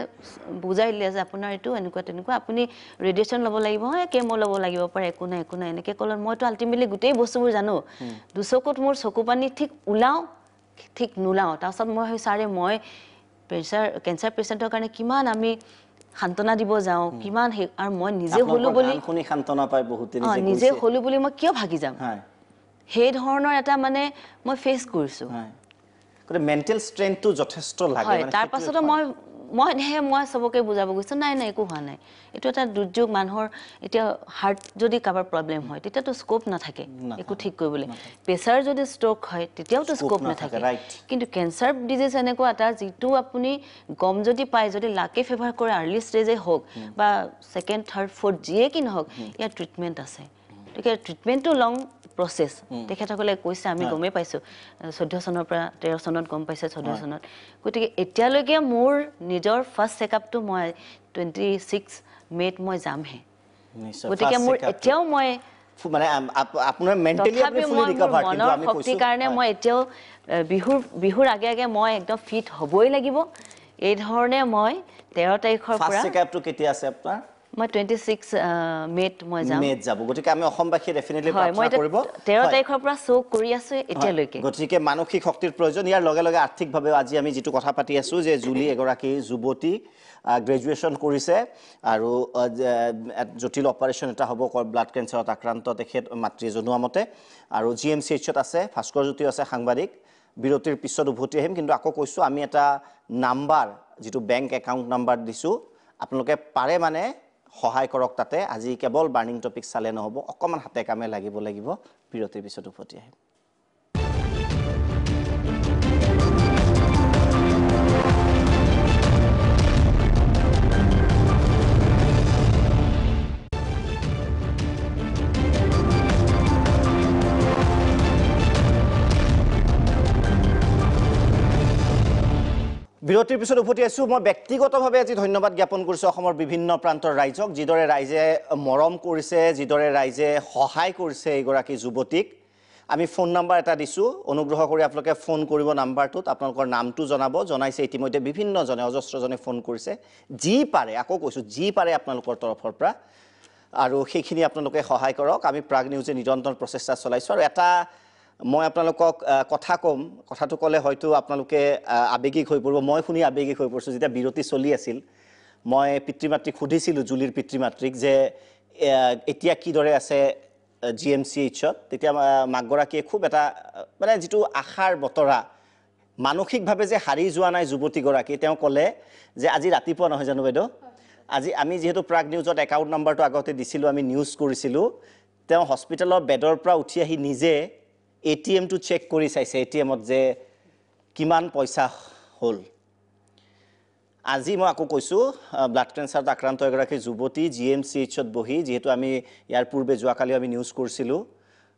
বুজাই দিলে যে আপোনাৰ এইটো এনেকুৱা তেনেকুৱা আপুনি ৰেডিয়েশ্যন ল'ব লাগিব কেমো ল'ব লাগিব পাৰে একো নাই এনেকৈ ক'লত মইতো আল্টিমেটলি গোটেই বস্তুবোৰ জানো দুচকুত মোৰ চকু পানী ঠিক ওলাওঁ ঠিক নোলাওঁ তাৰপিছত মই ভাবিছোঁ আৰে মই কেঞ্চাৰ পেচেণ্টৰ কাৰণে কিমান আমি সান্তনা দিব যাওঁ কিমান আৰু মই নিজে হ'লোঁ বুলি নিজে হ'লোঁ বুলি মই কিয় ভাগি যাম সেই ধৰণৰ এটা মানে মই ফেচ কৰিছোঁ মেণ্টেল ষ্ট্ৰেংথটো যথেষ্ট লাগে তাৰপাছতো মই চবকে বুজাব গৈছোঁ নাই একো হোৱা নাই এইটো এটা দুৰ্যোগ মানুহৰ এতিয়া হাৰ্ট যদি কাৰোবাৰ প্ৰব্লেম হয় তেতিয়াতো স্ক'প নাথাকে একো ঠিক কৰিবলৈ প্ৰেছাৰ যদি ষ্ট্ৰ'ক হয় তেতিয়াওতো স্ক'প নাথাকে কিন্তু কেঞ্চাৰ ডিজিজ এনেকুৱা এটা যিটো আপুনি গম যদি পায় যদি লাকে ফেভাৰ কৰে আৰ্লি ষ্টেজে হওক বা ছেকেণ্ড থাৰ্ড ফ'ৰ্থ যিয়ে কি নহওক ইয়াৰ ট্ৰিটমেণ্ট আছে গতিকে ট্ৰিটমেণ্টটো লং প্ৰচেছ তেখেতসকলে কৈছে আমি গমেই পাইছোঁ 14 চনৰ পৰা 13 চনত গম পাইছে 14 চনত গতিকে এতিয়ালৈকে মোৰ নিজৰ ফাৰ্ষ্ট চেকআপটো মই 26 মে'ত মই যামহে গতিকে মোৰ এতিয়াও মই মানে আপোনাৰ মেণ্টেলি আপুনি ফুলি ৰিকভাৰ কিন্তু আমি কৈছোঁ শক্তিৰ কাৰণে মই এতিয়াও বিহুৰ আগে মই একদম ফিট হ'বই লাগিব এই ধৰণে মই 13 তাৰিখৰ পৰা ফাৰ্ষ্ট চেকআপটো কেতিয়া আছে আপোনাৰ মই 26 মে'ত মই যাম মে'ত যাব গতিকে আমি অসমবাসীয়ে ডেফিনেটলি প্ৰাৰ্থনা কৰিব 13 তাৰিখৰ পৰা শ্ব' কৰি আছোঁ এতিয়ালৈকে গতিকে মানসিক শক্তিৰ প্ৰয়োজন ইয়াৰ লগে লগে আৰ্থিকভাৱেও আজি আমি যিটো কথা পাতি আছোঁ যে জুলি এগৰাকী যুৱতী গ্ৰেজুৱেশ্যন কৰিছে আৰু জটিল অপাৰেশ্যন এটা হ'ব ব্লাড কেঞ্চাৰত আক্ৰান্ত তেখেত মাতৃয়ে জনোৱা মতে আৰু GMCHত আছে ভাস্কৰ জ্যোতি আছে সাংবাদিক বিৰতিৰ পিছত উভতি আহিম কিন্তু আকৌ কৈছোঁ আমি এটা নাম্বাৰ যিটো বেংক একাউণ্ট নাম্বাৰ দিছোঁ আপোনালোকে পাৰে মানে সহায় কৰক তাতে আজি কেৱল বাৰ্নিং টপিক চালে নহ'ব অকণমান হাতে কামে লাগিব বিৰতিৰ পিছত উভতি আহিম বিৰতিৰ পিছত উভতি আছোঁ মই ব্যক্তিগতভাৱে আজি ধন্যবাদ জ্ঞাপন কৰিছোঁ অসমৰ বিভিন্ন প্ৰান্তৰ ৰাইজক যিদৰে ৰাইজে মৰম কৰিছে যিদৰে ৰাইজে সহায় কৰিছে এইগৰাকী যুৱতীক আমি ফোন নাম্বাৰ এটা দিছোঁ অনুগ্ৰহ কৰি আপোনালোকে ফোন কৰিব নাম্বাৰটোত আপোনালোকৰ নামটো জনাব জনাইছে ইতিমধ্যে বিভিন্নজনে অজস্ৰজনে ফোন কৰিছে যি পাৰে আকৌ কৈছোঁ যি পাৰে আপোনালোকৰ তৰফৰ পৰা আৰু সেইখিনি আপোনালোকে সহায় কৰক আমি প্ৰাগ নিউজে নিৰন্তৰ প্ৰচেষ্টা চলাইছোঁ আৰু এটা মই আপোনালোকক কথা কম কথাটো ক'লে হয়তো আপোনালোকে আবেগিক হৈ পৰিব মই শুনি আবেগিক হৈ পৰিছোঁ যেতিয়া বিৰতি চলি আছিল মই পিতৃ মাতৃক সুধিছিলোঁ জুলিৰ পিতৃ মাতৃক যে এতিয়া কিদৰে আছে GMCHত তেতিয়া মাকগৰাকীয়ে খুব এটা মানে যিটো আশাৰ বতৰা মানসিকভাৱে যে হাৰি যোৱা নাই যুৱতীগৰাকী তেওঁ ক'লে যে আজি ৰাতিপুৱা নহয় জানো বাইদেউ আজি আমি যেহেতু প্ৰাগ নিউজত একাউণ্ট নাম্বাৰটো আগতে দিছিলোঁ আমি নিউজ কৰিছিলোঁ তেওঁ হস্পিটেলৰ বেডৰ পৰা উঠি আহি নিজে ATMটো চেক কৰি চাইছে ATMত যে কিমান পইচা হ'ল আজি মই আকৌ কৈছোঁ ব্লাড কেঞ্চাৰত আক্ৰান্ত এগৰাকী যুৱতী GMCHত বহি যিহেতু আমি ইয়াৰ পূৰ্বে যোৱাকালি আমি নিউজ কৰিছিলোঁ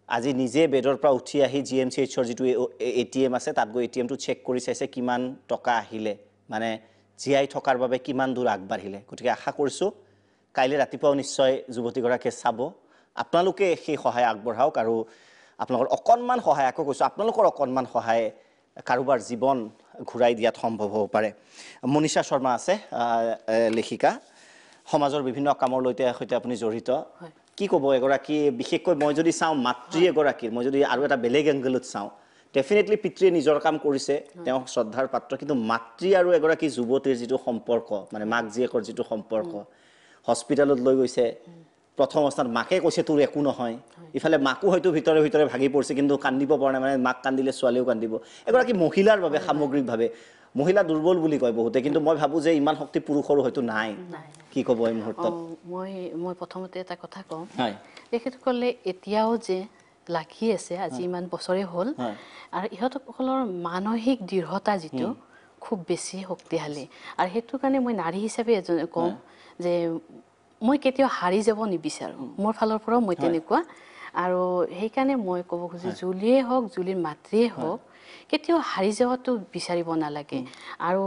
আজি নিজে বেডৰ পৰা উঠি আহি GMCHৰ যিটো ATM আছে তাত গৈ ATMটো চেক কৰি চাইছে কিমান টকা আহিলে মানে জীয়াই থকাৰ বাবে কিমান দূৰ আগবাঢ়িলে গতিকে আশা কৰিছোঁ কাইলৈ ৰাতিপুৱাও নিশ্চয় যুৱতীগৰাকীয়ে চাব আপোনালোকে সেই সহায় আগবঢ়াওক আৰু আপোনালোকৰ অকণমান সহায় আকৌ কৈছোঁ আপোনালোকৰ অকণমান সহায় কাৰোবাৰ জীৱন ঘূৰাই দিয়াত সম্ভৱ হ'ব পাৰে মনীষা শৰ্মা আছে লেখিকা সমাজৰ বিভিন্ন কামৰ সৈতে আপুনি জড়িত কি ক'ব এগৰাকী বিশেষকৈ মই যদি চাওঁ মাতৃ এগৰাকীৰ মই যদি আৰু এটা বেলেগ এংগলত চাওঁ ডেফিনেটলি পিতৃয়ে নিজৰ কাম কৰিছে তেওঁ শ্ৰদ্ধাৰ পাত্ৰ কিন্তু মাতৃ আৰু এগৰাকী যুৱতীৰ যিটো সম্পৰ্ক মানে মাক জীয়েকৰ যিটো সম্পৰ্ক হস্পিটেলত লৈ গৈছে প্ৰথম অৱস্থাত মাকে কৈছে তোৰ একো নহয় ইফালে মাকো হয়তো ভিতৰে ভিতৰে ভাগি পৰিছে কিন্তু কান্দিব পৰা নাই মানে মাক কান্দিলে ছোৱালীও কান্দিব এগৰাকী মহিলাৰ বাবে সামগ্ৰিকভাৱে মহিলা দুৰ্বল বুলি কয় বহুতে কিন্তু মই ভাবোঁ যে ইমান শক্তি পুৰুষৰো হয়তো নাই কি ক'ব এই মুহূৰ্তত মই প্ৰথমতে এটা কথা কওঁ তেখেতসকলে এতিয়াও যে লাগি আছে আজি ইমান বছৰে হ'ল আৰু ইহঁতসকলৰ মানসিক দৃঢ়তা যিটো খুব বেছি শক্তিশালী আৰু সেইটো কাৰণে মই নাৰী হিচাপে কওঁ যে মই কেতিয়াও হাৰি যাব নিবিচাৰোঁ মোৰ ফালৰ পৰাও মই তেনেকুৱা আৰু সেইকাৰণে মই ক'ব খুজিছোঁ জুলিয়ে হওক জুলিৰ মাতৃয়ে হওক কেতিয়াও হাৰি যোৱাটো বিচাৰিব নালাগে আৰু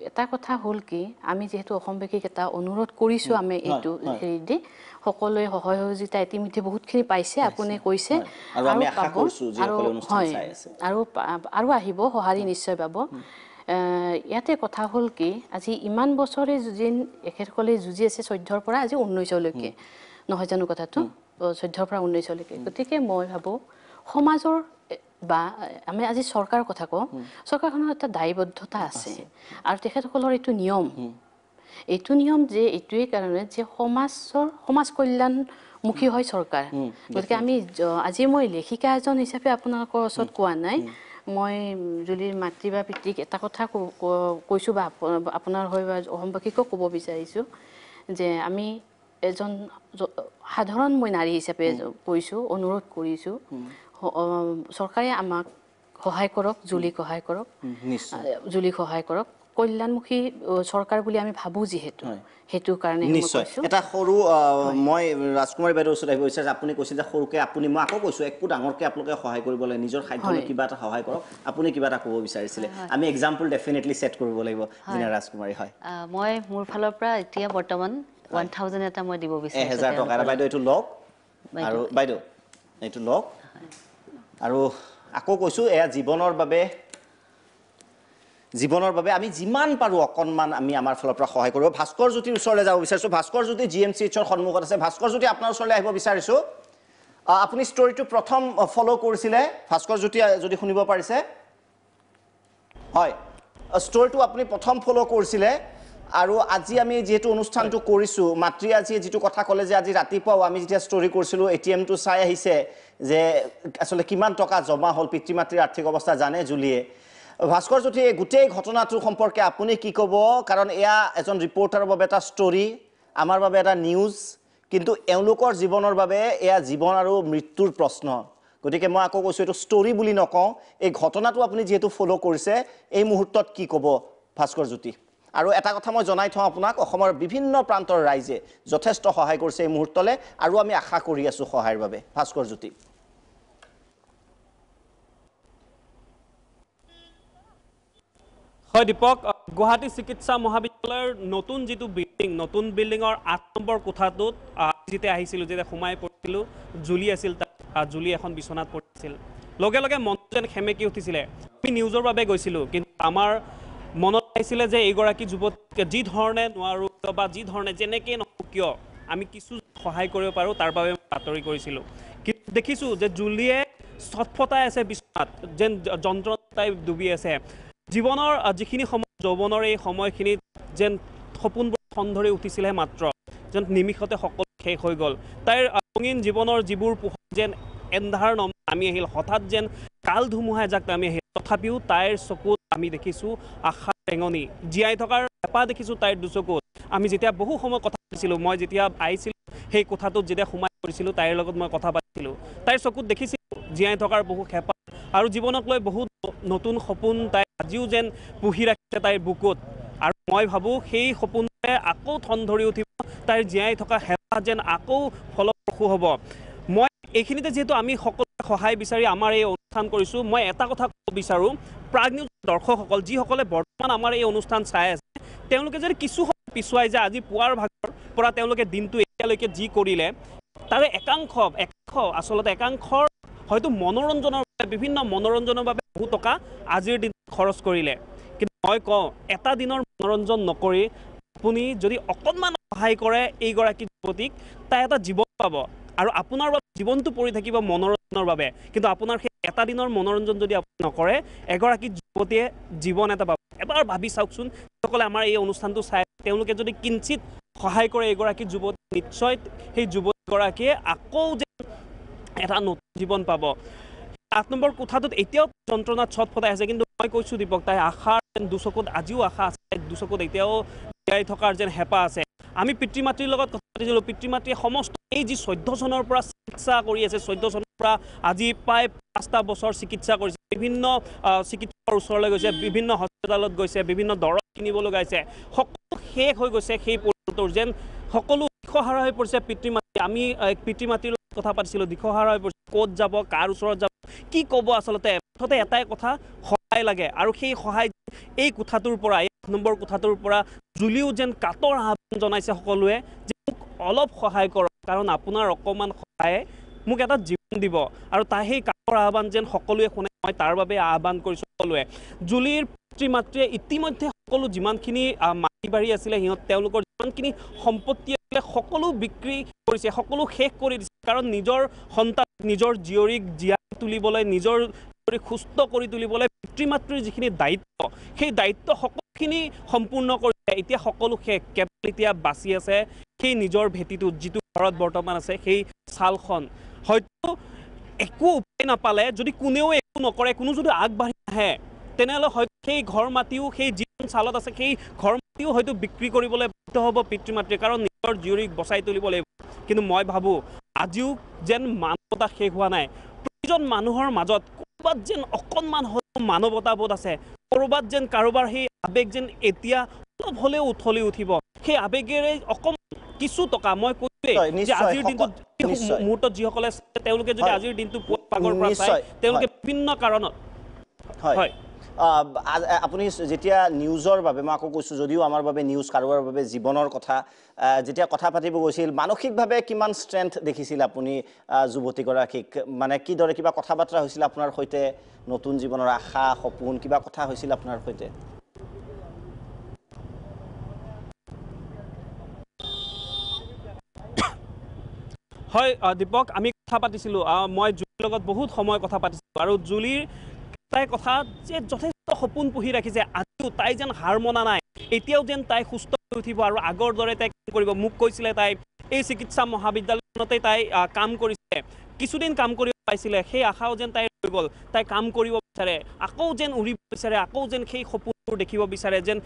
এটা কথা হ'ল কি আমি যিহেতু অসমবাসীক এটা অনুৰোধ কৰিছোঁ আমি এইটো হেৰি দি সকলোৱে সহায় সহযোগিতা ইতিমধ্যে বহুতখিনি পাইছে আপুনি কৈছে আৰু আহিব সঁহাৰি নিশ্চয় পাব ইয়াতে কথা হ'ল কি আজি ইমান বছৰে এখেতসকলে যুঁজি আছে 14ৰ পৰা আজি 19লৈকে নহয় জানো কথাটো 14ৰ পৰা 19লৈকে গতিকে মই ভাবোঁ সমাজৰ বা আমি আজি চৰকাৰৰ কথা কওঁ চৰকাৰখনৰ এটা দায়বদ্ধতা আছে আৰু তেখেতসকলৰ এইটো নিয়ম যে এইটোৱেই কাৰণে যে সমাজ কল্যাণমুখী হয় চৰকাৰ গতিকে আমি আজি মই লেখিকা এজন হিচাপে আপোনালোকৰ ওচৰত কোৱা নাই মই জুলিৰ মাতৃ বা পিতৃক এটা কথা কৈছোঁ বা আপোনাৰ হৈ বা অসমবাসীকো ক'ব বিচাৰিছোঁ যে আমি এজন সাধাৰণ মই নাৰী হিচাপে কৈছোঁ অনুৰোধ কৰিছোঁ চৰকাৰে আমাক সহায় কৰক জুলিক সহায় কৰক কল্যাণমুখী চৰকাৰ বুলি আমি ভাবোঁ যিহেতু সেইটো কাৰণে নিশ্চয় এটা সৰু মই ৰাজকুমাৰী বাইদেউৰ ওচৰত আহিব বিচাৰিছোঁ আপুনি কৈছে যে সৰুকৈ আপুনি মই আকৌ কৈছোঁ একো ডাঙৰকৈ আপোনালোকে সহায় কৰিব লাগে নিজৰ খাদ্যলৈ কিবা এটা সহায় কৰক আপুনি কিবা এটা ক'ব বিচাৰিছিলে আমি এক্সাম্পল ডেফিনেটলি ছেট কৰিব লাগিব দিনা ৰাজকুমাৰী হয় মই মোৰ ফালৰ পৰা এতিয়া বৰ্তমান 1000 এটা মই দিব বিচাৰিছোঁ 1000 টকা এটা বাইদেউ এইটো লওক আৰু বাইদেউ এইটো লওক আৰু আকৌ কৈছোঁ এয়া জীৱনৰ বাবে আমি যিমান পাৰোঁ অকণমান আমি আমাৰ ফালৰ পৰা সহায় কৰিব ভাস্কৰ জ্যোতিৰ ওচৰলৈ যাব বিচাৰিছোঁ ভাস্কৰ জ্যোতি GMCHৰ সন্মুখত আছে ভাস্কৰ জ্যোতি আপোনাৰ ওচৰলৈ আহিব বিচাৰিছোঁ আপুনি ষ্টৰিটো প্ৰথম ফ'ল' কৰিছিলে ভাস্কৰ জ্যোতি যদি শুনিব পাৰিছে হয় ষ্টৰিটো আপুনি প্ৰথম ফ'ল' কৰিছিলে আৰু আজি আমি যেহেতু অনুষ্ঠানটো কৰিছোঁ মাতৃ আজি যিটো কথা ক'লে যে আজি ৰাতিপুৱাও আমি যেতিয়া ষ্টৰি কৰিছিলোঁ ATMটো চাই আহিছে যে আচলতে কিমান টকা জমা হ'ল পিতৃ মাতৃৰ আৰ্থিক অৱস্থা জানে জুলিয়ে ভাস্কৰ জ্যোতি এই গোটেই ঘটনাটোৰ সম্পৰ্কে আপুনি কি ক'ব কাৰণ এয়া এজন ৰিপৰ্টাৰৰ বাবে এটা ষ্টৰি আমাৰ বাবে এটা নিউজ কিন্তু এওঁলোকৰ জীৱনৰ বাবে এয়া জীৱন আৰু মৃত্যুৰ প্ৰশ্ন গতিকে মই আকৌ কৈছোঁ এইটো ষ্টৰি বুলি নকওঁ এই ঘটনাটো আপুনি যিহেতু ফ'ল' কৰিছে এই মুহূৰ্তত কি ক'ব ভাস্কৰ জ্যোতি আৰু এটা কথা মই জনাই থওঁ আপোনাক অসমৰ বিভিন্ন প্ৰান্তৰ ৰাইজে যথেষ্ট সহায় কৰিছে এই মুহূৰ্তলৈ আৰু আমি আশা কৰি আছোঁ সহায়ৰ বাবে ভাস্কৰ জ্যোতি হয় দীপক গুৱাহাটী চিকিৎসা মহাবিদ্যালয়ৰ নতুন যিটো নতুন বিল্ডিঙৰ 8 নম্বৰ কোঠাটোত যেতিয়া আহিছিলোঁ, যেতিয়া সোমাই পৰিছিলোঁ, জুলি আছিল, তাত জুলি এখন বিচনাত পৰিছিল। লগে লগে মনটো যেন সেমেকি উঠিছিলে। আমি নিউজৰ বাবে গৈছিলোঁ, কিন্তু আমাৰ মনত আহিছিলে যে এইগৰাকী যুৱতীক যি ধৰণে নোৱাৰোঁ বা যি ধৰণে যেনেকৈ নহওক কিয় আমি কিছু সহায় কৰিব পাৰোঁ তাৰ বাবে বাতৰি কৰিছিলোঁ। কিন্তু দেখিছোঁ যে জুলিয়ে ছটফটাই আছে বিচনাত, যেন যন্ত্ৰণাই ডুবি আছে। জীৱনৰ যিখিনি সময় যৌৱনৰ এই সময়খিনিত যেন সপোনবোৰ ঠন ধৰি উঠিছিলেহে মাত্ৰ, যেন নিমিষতে সকলো শেষ হৈ গ'ল। তাইৰ ৰঙীন জীৱনৰ যিবোৰ পোহৰ যেন এন্ধাৰ নামি আহিল, হঠাৎ যেন কাল ধুমুহা এজাক নামি আহিল। তথাপিও তাইৰ চকুত আমি দেখিছোঁ আশাৰ ৰেঙনি, জীয়াই থকাৰ হেঁপাহ দেখিছোঁ তাইৰ দুচকুত। আমি যেতিয়া বহু সময় কথা পাতিছিলোঁ, মই যেতিয়া আহিছিলোঁ সেই কোঠাটোত যেতিয়া সোমাই পৰিছিলোঁ, তাইৰ লগত মই কথা পাতিছিলোঁ, তাইৰ চকুত দেখিছিলোঁ জীয়াই থকাৰ বহু হেঁপাহ আৰু জীৱনক লৈ বহুত নতুন সপোন তাই আজিও যেন পুহি ৰাখিছে তাইৰ বুকুত। আৰু মই ভাবোঁ সেই সপোনটোৱে আকৌ ঠন ধৰি উঠিব, তাইৰ জীয়াই থকা হেঁপাহ যেন আকৌ ফলপ্ৰসূ হ'ব। মই এইখিনিতে যিহেতু আমি সকলোৱে সহায় বিচাৰি আমাৰ এই অনুষ্ঠান কৰিছোঁ, মই এটা কথা ক'ব বিচাৰোঁ, প্ৰাগ নিউজ দৰ্শকসকল যিসকলে বৰ্তমান আমাৰ এই অনুষ্ঠান চাই আছে, তেওঁলোকে যদি কিছু সময় পিছুৱাই যায়, আজি পুৱাৰ ভাগৰ পৰা তেওঁলোকে দিনটো এতিয়ালৈকে যি কৰিলে তাৰে একাংশৰ হয়তো মনোৰঞ্জনৰ বাবে, বিভিন্ন মনোৰঞ্জনৰ বাবে বহু টকা আজিৰ দিনত খৰচ কৰিলে। কিন্তু মই কওঁ, এটা দিনৰ মনোৰঞ্জন নকৰি আপুনি যদি অকণমান সহায় কৰে এইগৰাকী যুৱতীক, তাই এটা জীৱন পাব আৰু আপোনাৰ বাবে জীৱনটো পৰি থাকিব মনোৰঞ্জনৰ বাবে। কিন্তু আপোনাৰ সেই এটা দিনৰ মনোৰঞ্জন যদি আপুনি নকৰে, এগৰাকী যুৱতীয়ে জীৱন এটা পাব। এবাৰ ভাবি চাওকচোন, যিসকলে আমাৰ এই অনুষ্ঠানটো চাই তেওঁলোকে যদি কিঞ্চিত সহায় কৰে এইগৰাকী যুৱতী, নিশ্চয় সেই যুৱতীগৰাকীয়ে আকৌ যে এটা নতুন জীৱন পাব। 8 নম্বৰ কোঠাটোত এতিয়াও যন্ত্ৰণাত ছটফটাই আছে, কিন্তু মই কৈছোঁ দীপক, তাই আশাৰ যেন দুচকুত আজিও আশা আছে, দুচকুত এতিয়াও জীয়াই থকাৰ যেন হেঁপাহ আছে। আমি পিতৃ মাতৃৰ লগত কথা পাতিছিলোঁ, পিতৃ মাতৃয়ে সমস্ত এই যি 14 চনৰ পৰা চিকিৎসা কৰি আছে, 14 চনৰ পৰা আজি প্ৰায় 5টা বছৰ চিকিৎসা কৰিছে, বিভিন্ন চিকিৎসকৰ ওচৰলৈ গৈছে, বিভিন্ন হস্পিটেলত গৈছে, বিভিন্ন দৰৱ কিনিব লগাইছে, সকলো শেষ হৈ গৈছে। সেই পৰিয়ালটোৰ যেন সকলো দিশহাৰা হৈ পৰিছে পিতৃ মাতৃ। আমি পিতৃ মাতৃৰ লগত কথা পাতিছিলোঁ, দিশহাৰা হৈ পৰিছে, ক'ত যাব, কাৰ ওচৰত যাব, কি ক'ব। আচলতে মুঠতে এটাই কথা, সহায় লাগে। আৰু সেই সহায় এই কোঠাটোৰ পৰা, এই 8 নম্বৰ কোঠাটোৰ পৰা জুলিও যেন কাতৰ আহ্বান জনাইছে সকলোৱে যে মোক অলপ সহায় কৰক, কাৰণ আপোনাৰ অকণমান সহায়ে মোক এটা জীৱন দিব। আৰু তাই সেই কাতৰ আহ্বান যেন সকলোৱে শুনে, মই তাৰ বাবে আহ্বান কৰিছোঁ সকলোৱে। জুলিৰ পিতৃ মাতৃয়ে ইতিমধ্যে সকলো যিমানখিনি মাটি বাৰী আছিলে, তেওঁলোকৰ যিমানখিনি সম্পত্তি আছিলে সকলো বিক্ৰী কৰিছে, সকলো শেষ কৰি দিছে। কাৰণ নিজৰ সন্তান, নিজৰ জীয়ৰীক জীয়াই তুলিবলৈ, নিজৰ জীয়ৰীক সুস্থ কৰি তুলিবলৈ পিতৃ মাতৃৰ যিখিনি দায়িত্ব, সেই দায়িত্ব সকলোখিনি সম্পূৰ্ণ কৰিছে। এতিয়া সকলো শেষ, কেৱল এতিয়া বাচি আছে সেই নিজৰ ভেটিটো, যিটো ঘৰত বৰ্তমান আছে, সেই ছালখন। হয়তো একো উপায় নাপালে, যদি কোনেও একো নকৰে, কোনো যদি আগবাঢ়ি নাহে, তেনেহ'লে হয়তো সেই ঘৰ মাটিও, সেই যিখন ছালত আছে সেই ঘৰ মাটিও হয়তো বিক্ৰী কৰিবলৈ বাধ্য হ'ব পিতৃ মাতৃয়ে, কাৰণ নিজৰ জীয়ৰীক বচাই তুলিব লাগিব। কিন্তু মই ভাবোঁ আজিও যেন মানৱতা শেষ হোৱা নাই। প্ৰতিজন মানুহৰ মাজত ক'ৰবাত যেন অকণমান হ'লেও মানৱতাবোধ আছে, ক'ৰবাত যেন কাৰোবাৰ সেই আৱেগ যেন এতিয়া অলপ হ'লেও উঠলি উঠিব। সেই আৱেগেৰে অকণমান কিছু টকা, মই কৈছোৱেই যে আজিৰ দিনটোত মুহূৰ্তত যিসকলে তেওঁলোকে যদি আজিৰ দিনটো পুৱাৰ ভাগৰ পৰা চায়, তেওঁলোকে বিভিন্ন কাৰণত হয়। আপুনি যেতিয়া নিউজৰ বাবে, মই আকৌ কৈছোঁ, যদিও আমাৰ বাবে নিউজ, কাৰোবাৰ বাবে জীৱনৰ কথা যেতিয়া কথা পাতিব গৈছিল, মানসিকভাৱে কিমান ষ্ট্ৰেংথ দেখিছিল আপুনি যুৱতীগৰাকীক? মানে কিদৰে কিবা কথা বাৰ্তা হৈছিল আপোনাৰ সৈতে? নতুন জীৱনৰ আশা, সপোন, কিবা কথা হৈছিল আপোনাৰ সৈতে? হয় দীপক, আমি কথা পাতিছিলোঁ, মই জুলিৰ লগত বহুত সময় কথা পাতিছিলোঁ। আৰু জুলিৰ তাই কথা যে যথেষ্ট সপোন পুহি ৰাখিছে, আজিও তাই যেন হাৰ মনা নাই, এতিয়াও যেন তাই সুস্থ হৈ উঠিব আৰু আগৰ দৰে তাই কাম কৰিব। মোক কৈছিলে তাই এই চিকিৎসা মহাবিদ্যালয়খনতে তাই কাম কৰিছে, কিছুদিন কাম কৰিব পাইছিলে, সেই আশাও যেন তাই ৰৈ গ'ল। তাই কাম কৰিব বিচাৰে, আকৌ যেন উৰিব বিচাৰে, আকৌ যেন সেই সপোনবোৰ দেখিব বিচাৰে, যেন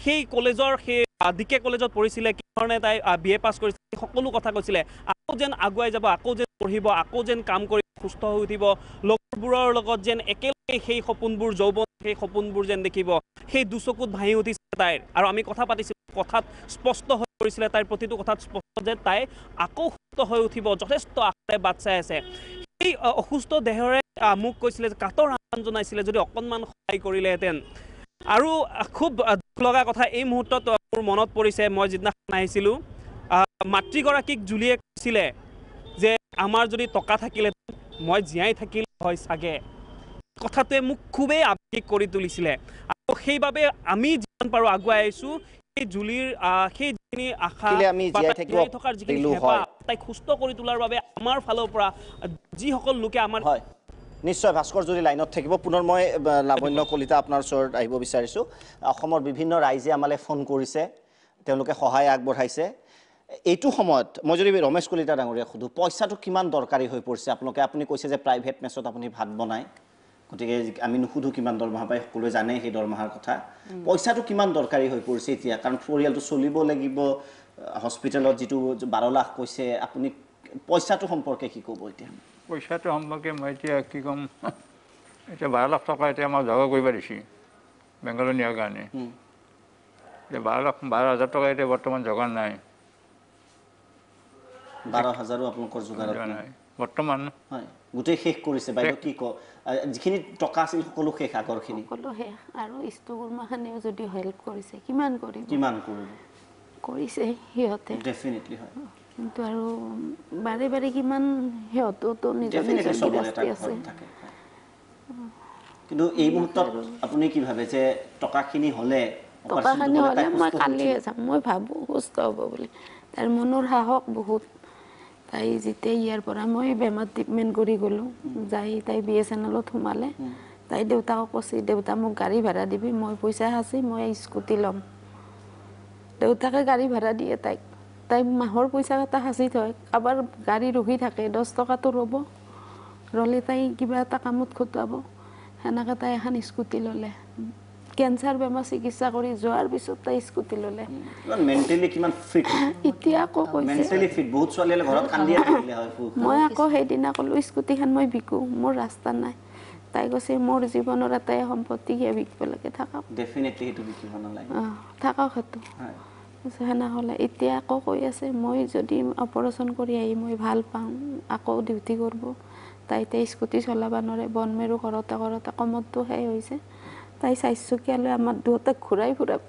সেই কলেজৰ, সেই ডিকে কলেজত পঢ়িছিলে, কি ধৰণে তাই BA পাছ কৰিছিলে, সকলো কথা কৈছিলে। আকৌ যেন আগুৱাই যাব, আকৌ যেন পঢ়িব, আকৌ যেন কাম কৰিব, সুস্থ হৈ উঠিব, লগৰবোৰৰ লগত যেন একেলগে সেই সপোনবোৰ, যৌৱন সেই সপোনবোৰ যেন দেখিব। সেই দুচকুত ভাহি উঠিছে তাইৰ। আৰু আমি কথা পাতিছিলোঁ, কথাত স্পষ্ট হৈ পৰিছিলে, তাইৰ প্ৰতিটো কথাত স্পষ্ট যে তাই আকৌ সুস্থ হৈ উঠিব, যথেষ্ট আশাৰে বাট চাই আছে। সেই অসুস্থ দেহৰে মোক কৈছিলে, কাতৰ আহ্বান জনাইছিলে, যদি অকণমান সহায় কৰিলেহেঁতেন। আৰু খুব লগা কথা এই মুহূৰ্তত মোৰ মনত পৰিছে মই যিদিনাখন আহিছিলোঁ মাতৃগৰাকীক জুলিয়ে কৈছিলে যে আমাৰ যদি টকা থাকিলে মই জীয়াই থাকিলে হয় চাগে কথাটোৱে মোক খুবেই আৱেগিক কৰি তুলিছিলে আৰু সেইবাবে আমি যিমান পাৰোঁ আগুৱাই আহিছোঁ সেই জুলিৰ সেই যিখিনি আশা থকাৰ যিখিনি হেঁপাহ তাইক সুস্থ কৰি তোলাৰ বাবে আমাৰ ফালৰ পৰা যিসকল লোকে আমাৰ হয় নিশ্চয় ভাস্কৰ যদি লাইনত থাকিব পুনৰ মই লাৱণ্য কলিতা আপোনাৰ ওচৰত আহিব বিচাৰিছোঁ অসমৰ বিভিন্ন ৰাইজে আমালৈ ফোন কৰিছে তেওঁলোকে সহায় আগবঢ়াইছে এইটো সময়ত মই যদি ৰমেশ কলিতা ডাঙৰীয়া সুধোঁ পইচাটো কিমান দৰকাৰী হৈ পৰিছে আপুনি কৈছে যে প্ৰাইভেট মেছত আপুনি ভাত বনায় গতিকে আমি নুসুধোঁ কিমান দৰমহা পায় সকলোৱে জানে সেই দৰমহাৰ কথা পইচাটো কিমান দৰকাৰী হৈ পৰিছে এতিয়া কাৰণ পৰিয়ালটো চলিব লাগিব হস্পিটেলত যিটো 12 লাখ কৈছে আপুনি পইচাটো সম্পৰ্কে কি ক'ব এতিয়া পইচাটো সম্পৰ্কে মই এতিয়া কি ক'ম এতিয়া 12 লাখ টকা এতিয়া আমাক জগা কৰিব দিছে বেংগলৰ নিয়াৰ কাৰণে এতিয়া 12,000 টকা এতিয়া বৰ্তমান যোগান নাই 12,000 আপোনালোকৰ যোগান নাই বৰ্তমান হয় গোটেই শেষ কৰিছে বাইদেউ কি কয় যিখিনি টকা আছিল সকলো শেষ আগৰখিনি সকলো শেষ আৰু ইষ্টুগুৰমাখানেও যদি হেল্প কৰিছে কিমান কৰিব কৰিছে সিহঁতে ডেফিনেটলি হয় কিন্তু আৰু বাৰে বাৰে কিমান সিহঁততো নিজৰ আছে কিন্তু এই মুহূৰ্তত আপুনি কি ভাবে যে টকাখিনি হ'লে মই কালিয়ে যাম মই ভাবোঁ সুস্থ হ'ব বুলি তাৰ মনৰ সাহস বহুত তাই যেতিয়া ইয়াৰ পৰা মই বেমাৰ ট্ৰিটমেণ্ট কৰি গ'লোঁ যাই তাই BSNLত সোমালে তাই দেউতাকক কৈছে দেউতা মোক গাড়ী ভাড়া দিবি মই পইচা সাঁচি মই স্কুটি ল'ম দেউতাকে গাড়ী ভাড়া দিয়ে তাই মাহৰ পইচা এটা সাঁচি থয় কাৰোবাৰ গাড়ী ৰখি থাকে 10 টকাটো ৰ'ব ৰ'লে তাই কিবা এটা কামত খটুৱাব সেনেকৈ তাই এখন স্কুটি ল'লে কেঞ্চাৰ বেমাৰ চিকিৎসা কৰি যোৱাৰ পিছত তাই স্কুটি ল'লে মেণ্টেলি কিমান ফিট এতিয়া আকৌ কৈছে মেণ্টেলি ফিট বহুত ছোৱালীয়ে ঘৰত কান্দিয়ে থাকিলে হয় মই আকৌ সেইদিনা ক'লোঁ স্কুটিখন মই বিকো মোৰ ৰাস্তা নাই তাই কৈছে মোৰ জীৱনৰ এটাই সম্পত্তি কিয় বিকিব লাগে থাকক ডেফিনেটলি সেইটো বিকিব নালাগে থাকক সেইটো সেনেহ'লে এতিয়া আকৌ কৈ আছে মই যদি অপাৰেশ্যন কৰি আহি মই ভাল পাওঁ আকৌ ডিউটি কৰিব তাই স্কুটি চলাব নোৱাৰে বনমেৰু ঘৰতে কমৰটো সেই হৈছে তাই 4 চকীয়া লৈ আমাৰ দুয়োটাক ঘূৰাই ফুৰাব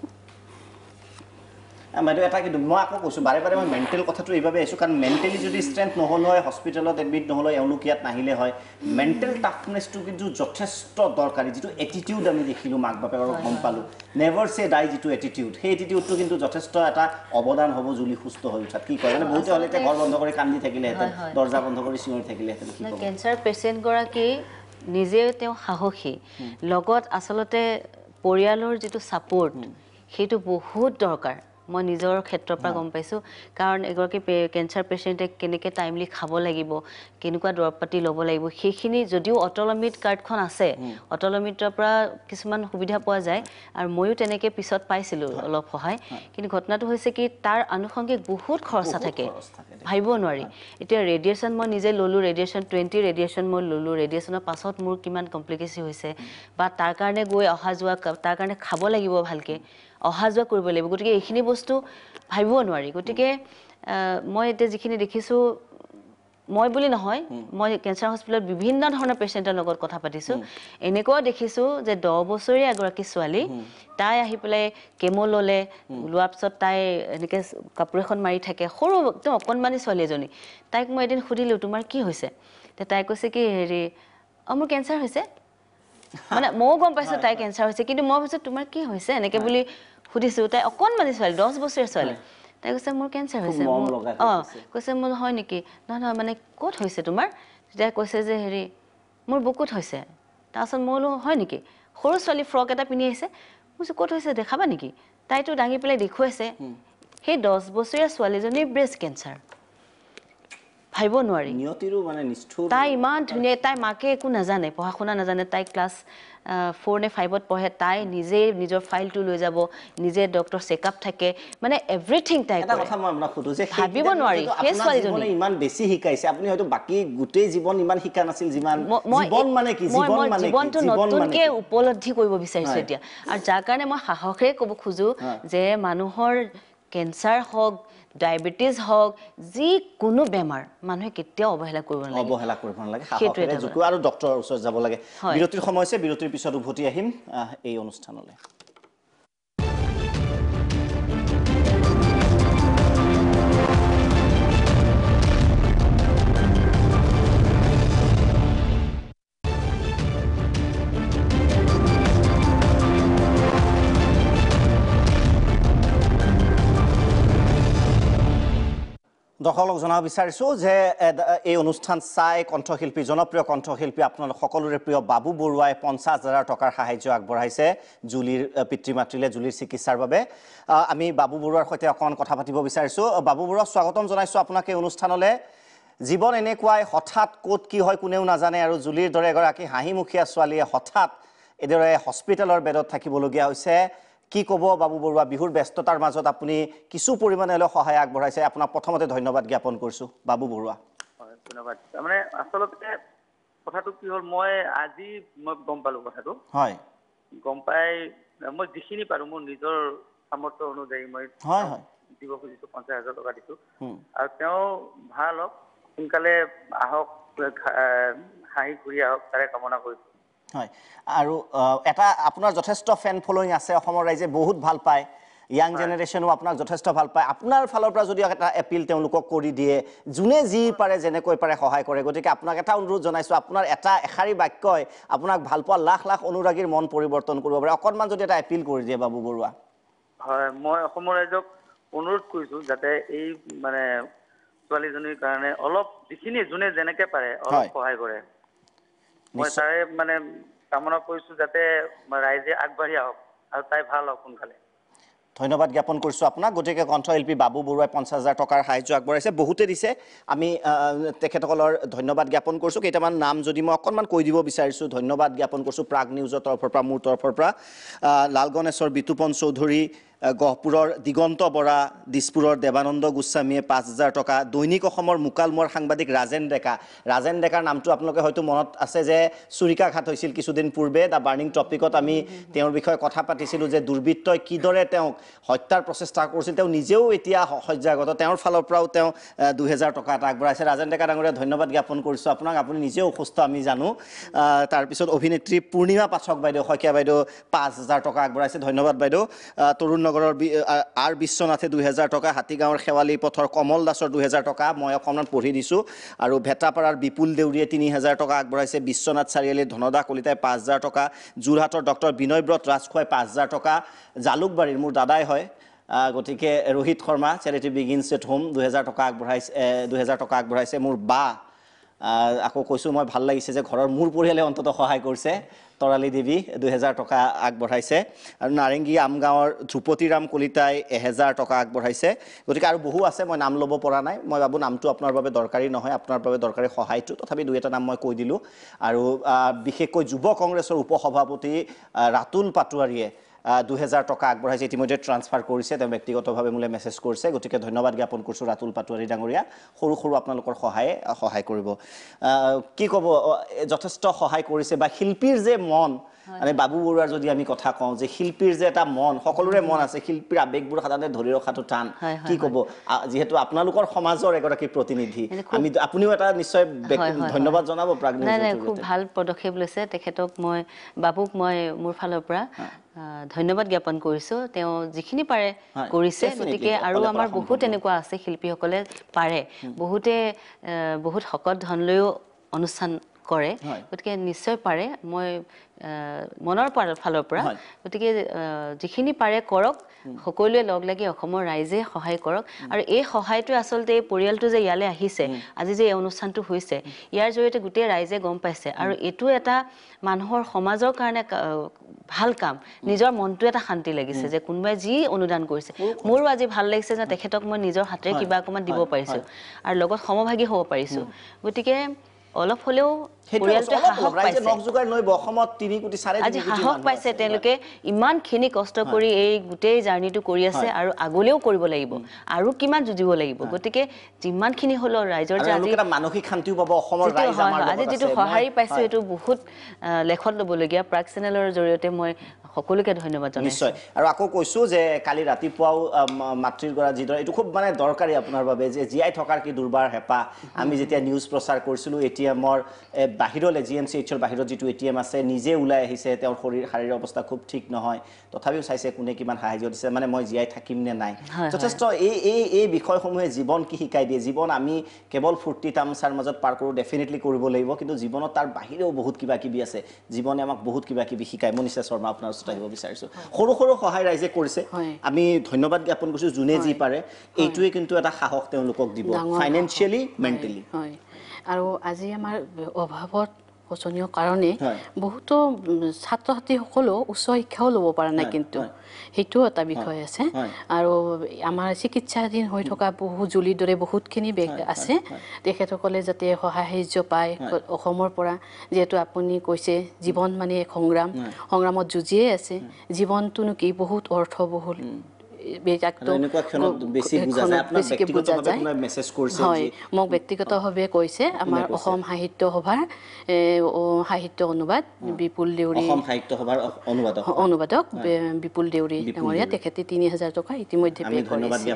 বাইদেউ এটা কিন্তু মই আকৌ কৈছোঁ বাৰে বাৰে মই মেণ্টেল কথাটো এইবাবে আহিছোঁ কাৰণ মেণ্টেলি যদি ষ্ট্ৰেংথ নহ'ল হয় হস্পিটেলত এডমিট নহ'ল হয় এওঁলোক ইয়াত নাহিলে হয় মেণ্টেল টাফনেছটো কিন্তু যথেষ্ট দৰকাৰী যিটো এটিটিউড আমি দেখিলোঁ মাক বাপেকক গম পালোঁ নেভাৰ চে ডাই যিটো এটিটিউড সেই এটিটিউডটো কিন্তু যথেষ্ট এটা অৱদান হ'ব জুলি সুস্থ হৈ উঠাত কি কয় মানে বহুতে হ'লে এতিয়া ঘৰ বন্ধ কৰি কান্দি থাকিলেহেঁতেন দৰ্জা বন্ধ কৰি চিঞৰি থাকিলেহেঁতেন কি ক'ব কেঞ্চাৰ পেচেণ্টগৰাকী নিজে তেওঁ সাহসী লগত আচলতে পৰিয়ালৰ যিটো ছাপোৰ্ট সেইটো বহুত দৰকাৰ মই নিজৰ ক্ষেত্ৰৰ পৰা গম পাইছোঁ কাৰণ এগৰাকী কেঞ্চাৰ পেচেণ্টে কেনেকৈ টাইমলি খাব লাগিব কেনেকুৱা দৰৱ পাতি ল'ব লাগিব সেইখিনি যদিও অটল অমৃত কাৰ্ডখন আছে অটল অমৃতৰ পৰা কিছুমান সুবিধা পোৱা যায় আৰু ময়ো তেনেকৈ পিছত পাইছিলোঁ অলপ সহায় কিন্তু ঘটনাটো হৈছে কি তাৰ আনুষংগিক বহুত খৰচা থাকে ভাবিব নোৱাৰি এতিয়া ৰেডিয়েশ্যন মই নিজে ল'লোঁ ৰেডিয়েশ্যন 20 ৰেডিয়েশ্যন মই ল'লোঁ ৰেডিয়েশ্যনৰ পাছত মোৰ কিমান কমপ্লিকেশ্যন হৈছে বা তাৰ কাৰণে গৈ অহা যোৱা তাৰ কাৰণে খাব লাগিব ভালকৈ অহা যোৱা কৰিব লাগিব গতিকে এইখিনি বস্তু ভাবিব নোৱাৰি গতিকে মই এতিয়া যিখিনি দেখিছোঁ মই বুলি নহয় মই কেঞ্চাৰ হস্পিটেলত বিভিন্ন ধৰণৰ পেচেণ্টৰ লগত কথা পাতিছোঁ এনেকুৱাও দেখিছোঁ যে 10 বছৰীয়া এগৰাকী ছোৱালী তাই আহি পেলাই কেমো ল'লে লোৱাৰ পিছত তাই এনেকৈ কাপোৰ এখন মাৰি থাকে সৰু একদম অকণমানি ছোৱালী এজনী তাইক মই এদিন সুধিলোঁ তোমাৰ কি হৈছে তাই কৈছে কি হেৰি মোৰ কেঞ্চাৰ হৈছে মানে ময়ো গম পাইছোঁ তাই কেঞ্চাৰ হৈছে কিন্তু মই ভাবিছোঁ তোমাৰ কি হৈছে এনেকৈ বুলি সুধিছোঁ তাই অকণমানি ছোৱালী 10 বছৰীয়া ছোৱালী তাই কৈছে মোৰ কেঞ্চাৰ হৈছে কৈছে মোৰ হয় নেকি নহয় মানে ক'ত হৈছে তোমাৰ তেতিয়া কৈছে যে হেৰি মোৰ বুকুত হৈছে তাৰপাছত মই বোলো হয় নেকি সৰু ছোৱালী ফ্ৰক এটা পিন্ধি আহিছে মই কৈছোঁ ক'ত হৈছে দেখাবা নেকি তাইতো দাঙি পেলাই দেখুৱাইছে সেই 10 বছৰীয়া ছোৱালীজনীৰ ব্ৰেষ্ট কেঞ্চাৰ ভাবিব নোৱাৰি তাই ইমান ধুনীয়া তাই মাকে একো নাজানে পঢ়া শুনা নাজানে তাই ক্লাছ 4 নে 5ত পঢ়ে তাই নিজে নিজৰ ফাইলটো লৈ যাব নিজে ডক্টৰ চেকআপ থাকে মানে এভৰিথিং তাই এটা কথা মই আপোনাক সুধো যে ভাবিব নোৱাৰি সেই ছোৱালীজনী ইমান বেছি শিকাইছে আপুনি হয়তো বাকি গোটেই জীৱন ইমান শিকা নাছিল যিমান জীৱন মানে কি জীৱনটো নতুনকৈ উপলব্ধি কৰিব বিচাৰিছোঁ এতিয়া আৰু যাৰ কাৰণে মই সাহসেৰে ক'ব খোজোঁ যে মানুহৰ কেঞ্চাৰ হওক ডায়েবেটিছ হওক যিকোনো বেমাৰ মানুহে কেতিয়াও অৱহেলা কৰিব নালাগে সাহসেৰে জুকো আৰু ডক্টৰৰ ওচৰত যাব লাগে বিৰতিৰ সময় হৈছে বিৰতিৰ পিছত উভতি আহিম এই অনুষ্ঠানলৈ দৰ্শকক জনাব বিচাৰিছোঁ যে এই অনুষ্ঠান চাই কণ্ঠশিল্পী জনপ্ৰিয় কণ্ঠশিল্পী আপোনালোক সকলোৰে প্ৰিয় বাবু বৰুৱাই 50,000 টকাৰ সাহায্য আগবঢ়াইছে জুলিৰ পিতৃ মাতৃলে জুলিৰ চিকিৎসাৰ বাবে আমি বাবু বৰুৱাৰ সৈতে অকণ কথা পাতিব বিচাৰিছোঁ বাবু বৰুৱা স্বাগতম জনাইছোঁ আপোনাক এই অনুষ্ঠানলৈ জীৱন এনেকুৱাই হঠাৎ ক'ত কি হয় কোনেও নাজানে আৰু জুলিৰ দৰে এগৰাকী হাঁহিমুখীয়া ছোৱালীয়ে হঠাৎ এদৰে হস্পিটেলৰ বেডত থাকিবলগীয়া হৈছে কি ক'ব বাবু বৰুৱা বিহুৰ ব্যস্ততাৰ মাজত আপুনি কিছু পৰিমাণে হ'লেও সহায় আগবঢ়াইছে আপোনাক প্ৰথমতে ধন্যবাদ জ্ঞাপন কৰিছোঁ বাবু বৰুৱা হয় ধন্যবাদ মানে আচলতে কথাটো কি হ'ল মই আজি মই গম পালোঁ কথাটো হয় গম পাই মই যিখিনি পাৰোঁ মোৰ নিজৰ সামৰ্থ্য অনুযায়ী মই হয় হয় দিব খুজিছোঁ 50,000 টকা দিছোঁ আৰু তেওঁ ভাল হওক সোনকালে আহক হাঁহি ঘূৰি আহক তাৰে কামনা কৰিছোঁ হয় আৰু এটা আপোনাৰ যথেষ্ট ফেন ফলোয়িং আছে অসমৰ ৰাইজে বহুত ভাল পায় ইয়াং জেনেৰেশ্যনো আপোনাক যথেষ্ট ভাল পায় আপোনাৰ ফালৰ পৰা যদি এটা এপিল তেওঁলোকক কৰি দিয়ে যোনে যি পাৰে যেনেকৈ পাৰে সহায় কৰে গতিকে আপোনাক এটা অনুৰোধ জনাইছোঁ আপোনাৰ এটা এষাৰী বাক্যই আপোনাক ভাল পোৱা লাখ লাখ অনুৰাগীৰ মন পৰিৱৰ্তন কৰিব পাৰে অকণমান যদি এটা এপিল কৰি দিয়ে বাবু বৰুৱা হয় মই অসমৰ ৰাইজক অনুৰোধ কৰিছোঁ যাতে এই মানে ছোৱালীজনীৰ কাৰণে অলপ যিখিনি যোনে যেনেকৈ পাৰে অলপ সহায় কৰে মই তাৰে মানে কামনা কৰিছোঁ যাতে ৰাইজে আগবাঢ়ি আহক আৰু তাই ভাল হওক সোনকালে ধন্যবাদ জ্ঞাপন কৰিছোঁ আপোনাক গতিকে কণ্ঠশিল্পী বাবু বৰুৱাই 50,000 টকাৰ সাহায্য আগবঢ়াইছে বহুতে দিছে আমি তেখেতসকলৰ ধন্যবাদ জ্ঞাপন কৰিছোঁ কেইটামান নাম যদি মই অকণমান কৈ দিব বিচাৰিছোঁ ধন্যবাদ জ্ঞাপন কৰিছোঁ প্ৰাগ নিউজৰ তৰফৰ পৰা মোৰ তৰফৰ পৰা লালগণেশৰ বিতুপন চৌধুৰী গহপুৰৰ দিগন্ত বৰা দিছপুৰৰ দেৱানন্দ গোস্বামীয়ে 5,000 টকা দৈনিক অসমৰ মুকালমৰ সাংবাদিক ৰাজেন ডেকাৰ নামটো আপোনালোকে হয়তো মনত আছে যে চুৰিকাঘাট হৈছিল কিছুদিন পূৰ্বে দ্য বাৰ্ণিং টপিকত আমি তেওঁৰ বিষয়ে কথা পাতিছিলোঁ যে দুৰ্বৃত্তই কিদৰে তেওঁক হত্যাৰ প্ৰচেষ্টা কৰিছিল তেওঁ নিজেও এতিয়া সজ্জাগত তেওঁৰ ফালৰ পৰাও তেওঁ 2,000 টকা এটা আগবঢ়াইছে ৰাজেন ডেকা ডাঙৰীয়া ধন্যবাদ জ্ঞাপন কৰিছোঁ আপোনাক আপুনি নিজেও অসুস্থ আমি জানো তাৰপিছত অভিনেত্ৰী পূৰ্ণিমা পাঠক বাইদেউ শইকীয়া বাইদেউ 5,000 টকা আগবঢ়াইছে ধন্যবাদ বাইদেউ তৰুণ নগৰৰ আৰ বিশ্বনাথে 2,000 টকা হাতীগাঁৱৰ শেৱালী পথৰ কমল দাসৰ 2,000 টকা মই অকণমান পঢ়ি দিছোঁ আৰু ভেটাপাৰাৰ বিপুল দেউৰীয়ে 3,000 টকা আগবঢ়াইছে বিশ্বনাথ চাৰিআলিৰ ধনদা কলিতাই 5,000 টকা যোৰহাটৰ ডক্টৰ বিনয়ব্ৰত ৰাজখোৱাই 5,000 টকা জালুকবাৰীৰ মোৰ দাদাই হয় গতিকে Rohit Sharma charity begins at home 2,000 টকা আগবঢ়াইছে মোৰ বা আকৌ কৈছোঁ মই ভাল লাগিছে যে ঘৰৰ মোৰ পৰিয়ালে অন্ততঃ সহায় কৰিছে তৰালী দেৱী 2,000 টকা আগবঢ়াইছে আৰু নাৰেংগী আমগাঁৱৰ ধ্ৰুপতিৰাম কলিতাই 1,000 টকা আগবঢ়াইছে গতিকে আৰু বহু আছে মই নাম ল'ব পৰা নাই মই ভাবোঁ নামটো আপোনাৰ বাবে দৰকাৰী নহয় আপোনাৰ বাবে দৰকাৰী সহায়টো তথাপি দুই এটা নাম মই কৈ দিলোঁ আৰু বিশেষকৈ যুৱ কংগ্ৰেছৰ উপসভাপতি ৰাতুল পাটোৱাৰীয়ে 2,000 টকা আগবঢ়াইছে ইতিমধ্যে ট্ৰান্সফাৰ কৰিছে তেওঁ ব্যক্তিগতভাৱে মোলৈ মেছেজ কৰিছে গতিকে ধন্যবাদ জ্ঞাপন কৰিছোঁ ৰাতুল পাটোৱাৰী ডাঙৰীয়া সৰু সৰু আপোনালোকৰ সহায় কৰিব কি ক'ব যথেষ্ট সহায় কৰিছে বা শিল্পীৰ যে মন আমি বাবু বৰুৱাৰ যদি আমি কথা কওঁ যে শিল্পীৰ যে এটা মন সকলোৰে মন আছে শিল্পীৰ আৱেগবোৰ সাধাৰণতে ধৰি ৰখাটো টান কি ক'ব যিহেতু আপোনালোকৰ সমাজৰ এগৰাকী প্ৰতিনিধি আপুনিও এটা নিশ্চয় ধন্যবাদ জনাব প্ৰাগ নাই খুব ভাল পদক্ষেপ লৈছে তেখেতক মই বাবুক মই মোৰ ফালৰ পৰা ধন্যবাদ জ্ঞাপন কৰিছোঁ তেওঁ যিখিনি পাৰে কৰিছে গতিকে আৰু আমাৰ বহুত এনেকুৱা আছে শিল্পীসকলে পাৰে বহুতে বহুত শকত ধন লৈও অনুষ্ঠান কৰে গতিকে নিশ্চয় পাৰে মই মনৰ ফালৰ পৰা গতিকে যিখিনি পাৰে কৰক সকলোৱে লগ লাগি অসমৰ ৰাইজে সহায় কৰক আৰু এই সহায়টো আচলতে এই পৰিয়ালটো যে ইয়ালৈ আহিছে আজি যে এই অনুষ্ঠানটো হৈছে ইয়াৰ জৰিয়তে গোটেই ৰাইজে গম পাইছে আৰু এইটো এটা মানুহৰ সমাজৰ কাৰণে ভাল কাম নিজৰ মনটো এটা শান্তি লাগিছে যে কোনোবাই যি অনুদান কৰিছে মোৰো আজি ভাল লাগিছে যে তেখেতক মই নিজৰ হাতেৰে কিবা অকণমান দিব পাৰিছোঁ আৰু লগত সমভাগী হ'ব পাৰিছোঁ গতিকে অলপ হ'লেও আজি সাহস পাইছে তেওঁলোকে ইমানখিনি কষ্ট কৰি এই গোটেই জাৰ্ণিটো কৰি আছে আৰু আগলৈও কৰিব লাগিব আৰু কিমান যুঁজিব লাগিব গতিকে যিমানখিনি হ'লেও ৰাইজৰ যে আজি মানসিক শান্তিও পাব অসমৰ ৰাইজ আজি যিটো সঁহাৰি পাইছোঁ এইটো বহুত লেখত ল'বলগীয়া প্ৰাগ চেনেলৰ জৰিয়তে মই সকলোকে ধন্যবাদ জনাইছোঁ নিশ্চয় আৰু আকৌ কৈছোঁ যে কালি ৰাতিপুৱাও মাতৃৰ গৰা যিদৰে এইটো খুব মানে দৰকাৰী আপোনাৰ বাবে যে জীয়াই থকাৰ কি দুৰ্বাৰ হেঁপাহ আমি যেতিয়া নিউজ প্ৰচাৰ কৰিছিলোঁ ATM-ৰ বাহিৰলৈ GMCHৰ বাহিৰত যিটো ATM আছে নিজে ওলাই আহিছে তেওঁৰ শাৰীৰিক অৱস্থা খুব ঠিক নহয় তথাপিও চাইছে কোনে কিমান সাহায্য দিছে মানে মই জীয়াই থাকিম নে নাই যথেষ্ট এই বিষয়সমূহে জীৱন কি শিকাই দিয়ে জীৱন আমি কেৱল ফূৰ্তি তামচাৰ মাজত পাৰ কৰোঁ ডেফিনেটলি কৰিব লাগিব কিন্তু জীৱনত তাৰ বাহিৰেও বহুত কিবা কিবি আছে জীৱনে আমাক বহুত কিবা কিবি শিকায় মনীষা শৰ্মা আপোনাৰ ওচৰত আহিব বিচাৰিছোঁ সৰু সৰু সহায় ৰাইজে কৰিছে আমি ধন্যবাদ জ্ঞাপন কৰিছোঁ যোনে যি পাৰে এইটোৱে কিন্তু এটা সাহস তেওঁলোকক দিব ফাইনেন্সিয়েলি মেণ্টেলি আৰু আজি আমাৰ অভাৱত শোচনীয় কাৰণে বহুতো ছাত্ৰ ছাত্ৰীসকলেও উচ্চ শিক্ষাও ল'ব পৰা নাই কিন্তু সেইটো এটা বিষয় আছে আৰু আমাৰ চিকিৎসাধীন হৈ থকা বহু জুলিৰ দৰে বহুতখিনি আছে তেখেতসকলে যাতে সহায় সাহায্য পায় অসমৰ পৰা যিহেতু আপুনি কৈছে জীৱন মানে এক সংগ্ৰামত যুঁজিয়ে আছে জীৱনটোনো কি বহুত অৰ্থবহুল মোক ব্যক্তিগতভাৱে কৈছে আমাৰ অসম সাহিত্য সভাৰ সাহিত্য অনুবাদ বিপুল দেউৰী অনুবাদক বিপুল দেউৰী ডাঙৰীয়া তেখেতে ৩,০০০ টকা ইতিমধ্যে পে' কৰিছে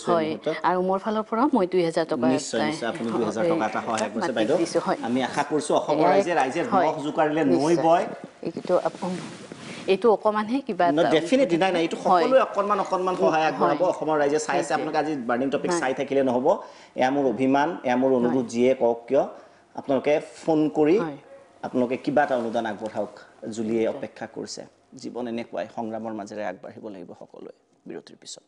হয় আৰু মোৰ ফালৰ পৰা মই ২,০০০ টকা দিছোঁ হয় আমি আশা কৰিছোঁ অসমৰ ৰাইজে নখ জোকাৰিলে নৈ বয় এইটো অকমানহে কিবা ডেফিনেটলি নাই এইটো সকলোৱে অকণমান সহায় আগবঢ়াব অসমৰ ৰাইজে চাই আছে আপোনালোকে আজি বাৰ্ণিং টপিক চাই থাকিলে নহ'ব এয়া মোৰ অভিমান এয়া মোৰ অনুৰোধ যিয়ে কওক কিয় আপোনালোকে ফোন কৰি আপোনালোকে কিবা এটা অনুদান আগবঢ়াওক জুলিয়ে অপেক্ষা কৰিছে জীৱন এনেকুৱাই সংগ্ৰামৰ মাজেৰে আগবাঢ়িব লাগিব সকলোৱে বিৰতিৰ পিছত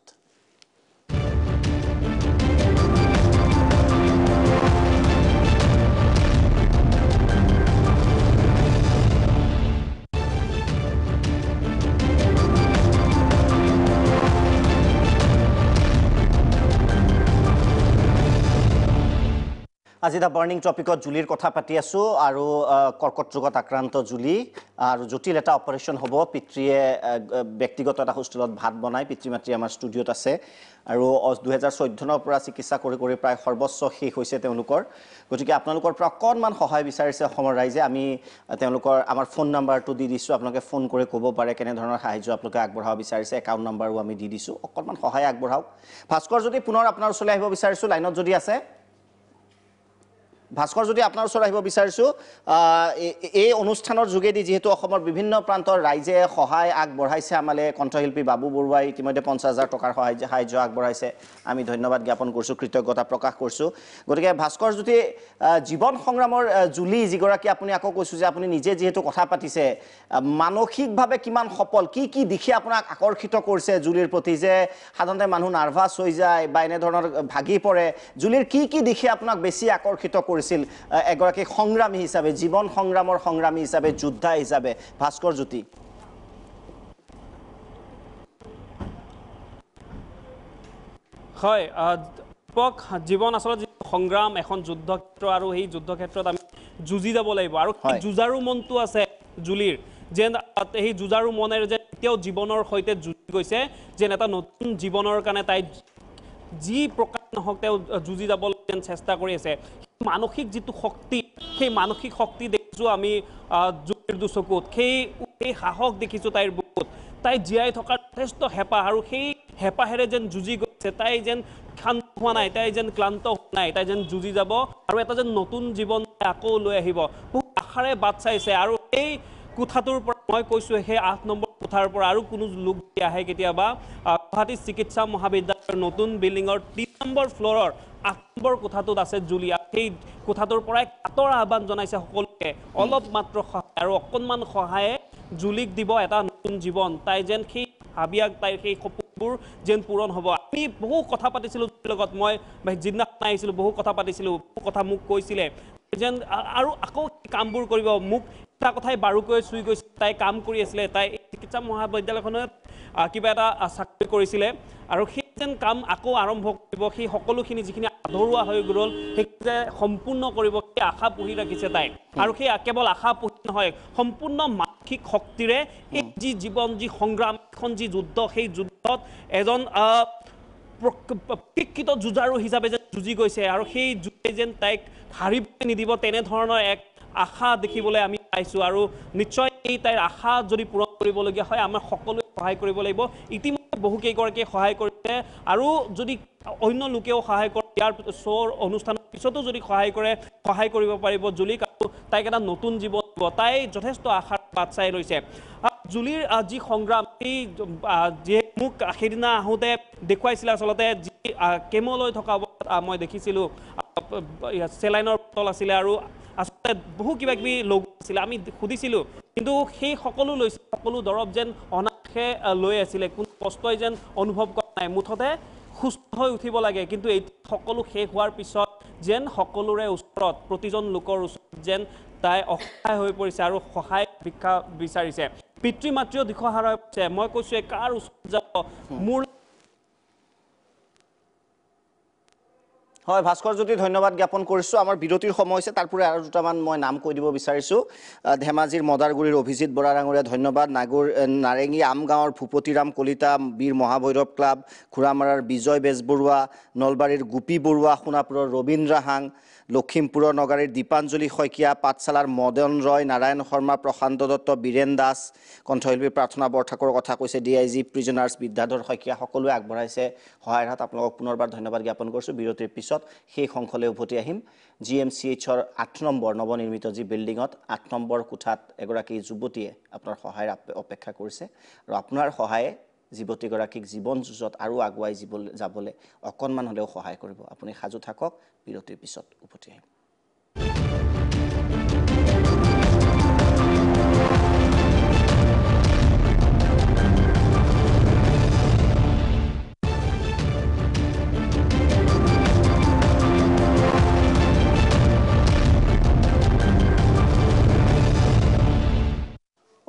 আজি দা বাৰ্ণিং টপিকত জুলিৰ কথা পাতি আছোঁ আৰু কৰ্কট ৰোগত আক্ৰান্ত জুলি আৰু জটিল এটা অপাৰেশ্যন হ'ব পিতৃয়ে ব্যক্তিগত এটা হোষ্টেলত ভাত বনাই পিতৃ মাতৃ আমাৰ ষ্টুডিঅ'ত আছে আৰু 2014 পৰা চিকিৎসা কৰি প্ৰায় সৰ্বোচ্চ শেষ হৈছে তেওঁলোকৰ গতিকে আপোনালোকৰ পৰা অকণমান সহায় বিচাৰিছে অসমৰ ৰাইজে আমি তেওঁলোকৰ আমাৰ ফোন নাম্বাৰটো দি দিছোঁ আপোনালোকে ফোন কৰি ক'ব পাৰে কেনেধৰণৰ সাহায্য আপোনালোকে আগবঢ়াব বিচাৰিছে একাউণ্ট নাম্বাৰো আমি দি দিছোঁ অকণমান সহায় আগবঢ়াওক ভাস্কৰ যদি পুনৰ আপোনাৰ ওচৰলৈ আহিব বিচাৰিছোঁ লাইনত যদি আছে ভাস্কৰ যদি আপোনাৰ ওচৰত আহিব বিচাৰিছোঁ এই অনুষ্ঠানৰ যোগেদি যেহেতু অসমৰ বিভিন্ন প্ৰান্তৰ ৰাইজে সহায় আগবঢ়াইছে আমালে কণ্ঠশিল্পী বাবু বৰুৱাই ইতিমধ্যে 50,000 টকাৰ সাহায্য আগবঢ়াইছে আমি ধন্যবাদ জ্ঞাপন কৰিছোঁ কৃতজ্ঞতা প্ৰকাশ কৰিছোঁ গতিকে ভাস্কৰ যদি জীৱন সংগ্ৰামৰ জুলি যিগৰাকী আপুনি আকৌ কৈছোঁ যে আপুনি নিজে যিহেতু কথা পাতিছে মানসিকভাৱে কিমান সফল কি দিশে আপোনাক আকৰ্ষিত কৰিছে জুলিৰ প্ৰতি যে সাধাৰণতে মানুহ নাৰ্ভাছ হৈ যায় বা এনেধৰণৰ ভাগি পৰে জুলিৰ কি দিশে আপোনাক বেছি আকৰ্ষিত কৰিছিল এগৰাকী সংগ্ৰামী হিচাপে জীৱন সংগ্ৰামৰ সংগ্ৰামী হিচাপে যোদ্ধা হিচাপে ভাস্কৰ জ্যোতি হয় জীৱন আচলতে সংগ্ৰাম এখন যুদ্ধক্ষেত্ৰ আৰু সেই যুদ্ধক্ষেত্ৰত আমি যুঁজি যাব লাগিব আৰু যুঁজাৰু মনটো আছে জুলিৰ যেন সেই যুঁজাৰু মনেৰে যে এতিয়াও জীৱনৰ সৈতে যুঁজি গৈছে যেন এটা নতুন জীৱনৰ কাৰণে তাই যি প্ৰকাৰ নহওক তেওঁ যুঁজি যাবলৈ যেন চেষ্টা কৰি আছে মানসিক যিটো শক্তি সেই মানসিক শক্তি দেখিছোঁ আমি জুলিৰ দুচকুত সেই সাহস দেখিছোঁ তাইৰ বুকুত তাই জীয়াই থকাৰ যথেষ্ট হেঁপাহ আৰু সেই হেঁপাহেৰে যেন যুঁজি গৈছে তাই যেন শান্ত হোৱা নাই তাই যেন ক্লান্ত হোৱা নাই তাই যেন যুঁজি যাব আৰু এটা যেন নতুন জীৱন আকৌ লৈ আহিব বহুত আশাৰে বাট চাইছে আৰু এই কোঠাটোৰ পৰা মই কৈছোঁ সেই 8 নম্বৰ কোঠাৰ পৰা আৰু কোনো লোক আহে কেতিয়াবা গুৱাহাটী চিকিৎসা মহাবিদ্যালয়ৰ নতুন বিল্ডিঙৰ 3 নম্বৰ ফ্ল'ৰৰ 8 নম্বৰ কোঠাটোত আছে জুলিয়া সেই কোঠাটোৰ পৰাই কাটৰ আহ্বান জনাইছে সকলোকে অলপ মাত্ৰ সহায় আৰু অকণমান সহায়ে জুলিক দিব এটা নতুন জীৱন তাই যেন সেই হাবিয়াক তাইৰ সেই সপোনবোৰ যেন পূৰণ হ'ব আমি বহু কথা পাতিছিলোঁ লগত মই যিদিনাখন আহিছিলোঁ বহু কথা পাতিছিলোঁ বহু কথা মোক কৈছিলে যেন আৰু আকৌ কামবোৰ কৰিব মোক এটা কথাই বাৰুকৈ চুই গৈছে তাই কাম কৰি আছিলে তাই চিকিৎসা মহাবিদ্যালয়খনত কিবা এটা চাকৰি কৰিছিলে আৰু সেই যেন কাম আকৌ আৰম্ভ কৰিব সেই সকলোখিনি যিখিনি আধৰুৱা হৈ গ'ল সেইখিনি সম্পূৰ্ণ কৰিব সেই আশা পুহি ৰাখিছে তাই আৰু সেই কেৱল আশা পুহি নহয় সম্পূৰ্ণ মানসিক শক্তিৰে এই যি জীৱন যি সংগ্ৰাম এখন যি যুদ্ধ সেই যুদ্ধত এজন প্ৰশিক্ষিত যুঁজাৰু হিচাপে যেন যুঁজি গৈছে আৰু সেই যুঁজে যেন তাইক হাৰিবলৈ নিদিব তেনেধৰণৰ এক আশা দেখিবলৈ আমি পাইছোঁ আৰু নিশ্চয় এই তাইৰ আশা যদি পূৰণ কৰিবলগীয়া হয় আমাৰ সকলোৱে সহায় কৰিব লাগিব ইতিমধ্যে বহুকেইগৰাকীয়ে সহায় কৰিছে আৰু যদি অন্য লোকেও সহায় কৰে ইয়াৰ শ্বৰ অনুষ্ঠানৰ পিছতো যদি সহায় কৰিব পাৰিব জুলিক আৰু তাইক এটা নতুন জীৱন দিব। তাই যথেষ্ট আশাৰ বাট চাই ৰৈছে। জুলিৰ যি সংগ্ৰাম, এই যিয়ে মোক সেইদিনা আহোঁতে দেখুৱাইছিলে, আচলতে যি কেমলৈ থকা অৱস্থাত মই দেখিছিলোঁ, চেলাইনৰ বটল আছিলে আৰু আচলতে বহু কিবা কিবি লগ আছিলে। আমি সুধিছিলোঁ, কিন্তু সেই সকলো লৈছিল, সকলো দৰৱ যেন অনায়াসে লৈ আছিলে, কোনো কষ্টই যেন অনুভৱ কৰা নাই। মুঠতে সুস্থ হৈ উঠিব লাগে, কিন্তু এই সকলো শেষ হোৱাৰ পিছত যেন সকলোৰে ওচৰত, প্ৰতিজন লোকৰ ওচৰত যেন তাই অসহায় হৈ পৰিছে আৰু সহায় ভিক্ষা বিচাৰিছে। পিতৃ মাতৃও দিশহাৰা হৈছে। মই কৈছোঁ, কাৰ ওচৰত যাব? মোৰ হয়, ভাস্কৰ জ্যোতি, ধন্যবাদ জ্ঞাপন কৰিছোঁ। আমাৰ বিৰতিৰ সময় হৈছে, তাৰ পৰা আৰু দুটামান মই নাম কৈ দিব বিচাৰিছোঁ। ধেমাজিৰ মদাৰগুৰিৰ অভিজিত বৰা ডাঙৰীয়া, ধন্যবাদ। নাৰেঙী আমগাঁৱৰ ভূপতিৰাম কলিতা, বীৰ মহাভৈৰৱ ক্লাব, ঘোঁৰামাৰাৰ বিজয় বেজবৰুৱা, নলবাৰীৰ গোপী বৰুৱা, সোণাপুৰৰ ৰবীন্দ্ৰ হাং, লখিমপুৰৰ নগাৰীৰ দীপাঞ্জলি শইকীয়া, পাঠশালাৰ মদন ৰয়, নাৰায়ণ শৰ্মা, প্ৰশান্ত দত্ত, বীৰেন দাস, কণ্ঠশিল্পী প্ৰাৰ্থনা বৰঠাকুৰৰ কথা কৈছে, DIG প্ৰিজনাৰ্ছ বিদ্যাধৰ শইকীয়া, সকলোৱে আগবঢ়াইছে সহায়ৰ হাত। আপোনালোকক পুনৰবাৰ ধন্যবাদ জ্ঞাপন কৰিছোঁ। বিৰতিৰ পিছত সেই অংশলৈ উভতি আহিম। GMCHৰ 8 নম্বৰ নৱনিৰ্মিত যি বিল্ডিঙত 8 নম্বৰ কোঠাত এগৰাকী যুৱতীয়ে আপোনাৰ সহায়ৰ অপেক্ষা কৰিছে, আৰু আপোনাৰ সহায়ে যুৱতীগৰাকীক জীৱন যুঁজত আৰু আগুৱাই যাবলৈ অকণমান হ'লেও সহায় কৰিব। আপুনি সাজু থাকক, বিৰতিৰ পিছত উভতি আহিম।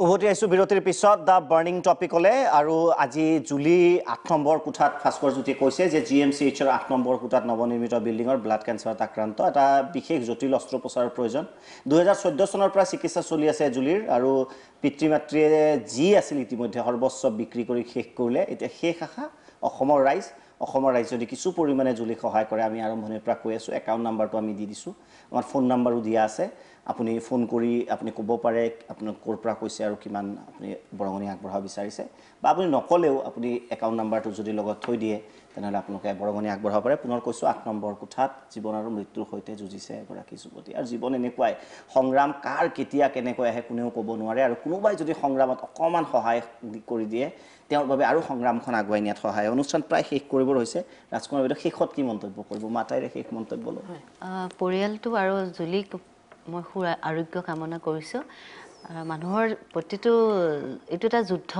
উভতি আহিছোঁ বিৰতিৰ পিছত দ্য বাৰ্ণিং টপিকলৈ। আৰু আজি জুলি 8 নম্বৰ কোঠাত ভাস্কৰ জ্যোতিয়ে কৈছে যে GMCHৰ 8 নম্বৰ কোঠাত নৱনিৰ্মিত বিল্ডিঙৰ ব্লাড কেঞ্চাৰত আক্ৰান্ত, এটা বিশেষ জটিল অস্ত্ৰোপচাৰৰ প্ৰয়োজন। 2014 চনৰ পৰা চিকিৎসা চলি আছে জুলিৰ, আৰু পিতৃ মাতৃয়ে যি আছিল ইতিমধ্যে সৰ্বস্ব বিক্ৰী কৰি শেষ কৰিলে। এতিয়া শেষ আশা অসমৰ ৰাইজ যদি কিছু পৰিমাণে জুলিক সহায় কৰে, আমি আৰম্ভণিৰ পৰা কৈ আছোঁ, একাউণ্ট নাম্বাৰটো আমি দি দিছোঁ, আমাৰ ফোন নাম্বাৰো দিয়া আছে। আপুনি ফোন কৰি আপুনি ক'ব পাৰে আপোনাক ক'ৰ পৰা কৈছে আৰু কিমান আপুনি বৰঙণি আগবঢ়াব বিচাৰিছে, বা আপুনি নক'লেও আপুনি একাউণ্ট নাম্বাৰটো যদি লগত থৈ দিয়ে, তেনেহ'লে আপোনালোকে বৰঙণি আগবঢ়াব পাৰে। পুনৰ কৈছোঁ, 8 নম্বৰ কোঠাত জীৱন আৰু মৃত্যুৰ সৈতে যুঁজিছে এগৰাকী যুৱতী। আৰু জীৱন এনেকুৱাই, সংগ্ৰাম কাৰ কেতিয়া কেনেকৈ আহে কোনেও ক'ব নোৱাৰে, আৰু কোনোবাই যদি সংগ্ৰামত অকণমান সহায় কৰি দিয়ে, তেওঁৰ বাবে আৰু সংগ্ৰামখন আগুৱাই নিয়াত সহায়। অনুষ্ঠান প্ৰায় শেষ কৰিবৰ হৈছে। ৰাজকুমাৰ বাইদেউ, শেষত কি মন্তব্য কৰিব? মাতাইৰে শেষ মন্তব্য লওঁ। পৰিয়ালটো আৰু জুলিক মই আৰোগ্য কামনা কৰিছোঁ। মানুহৰ প্ৰতিটো এইটো এটা যুদ্ধ,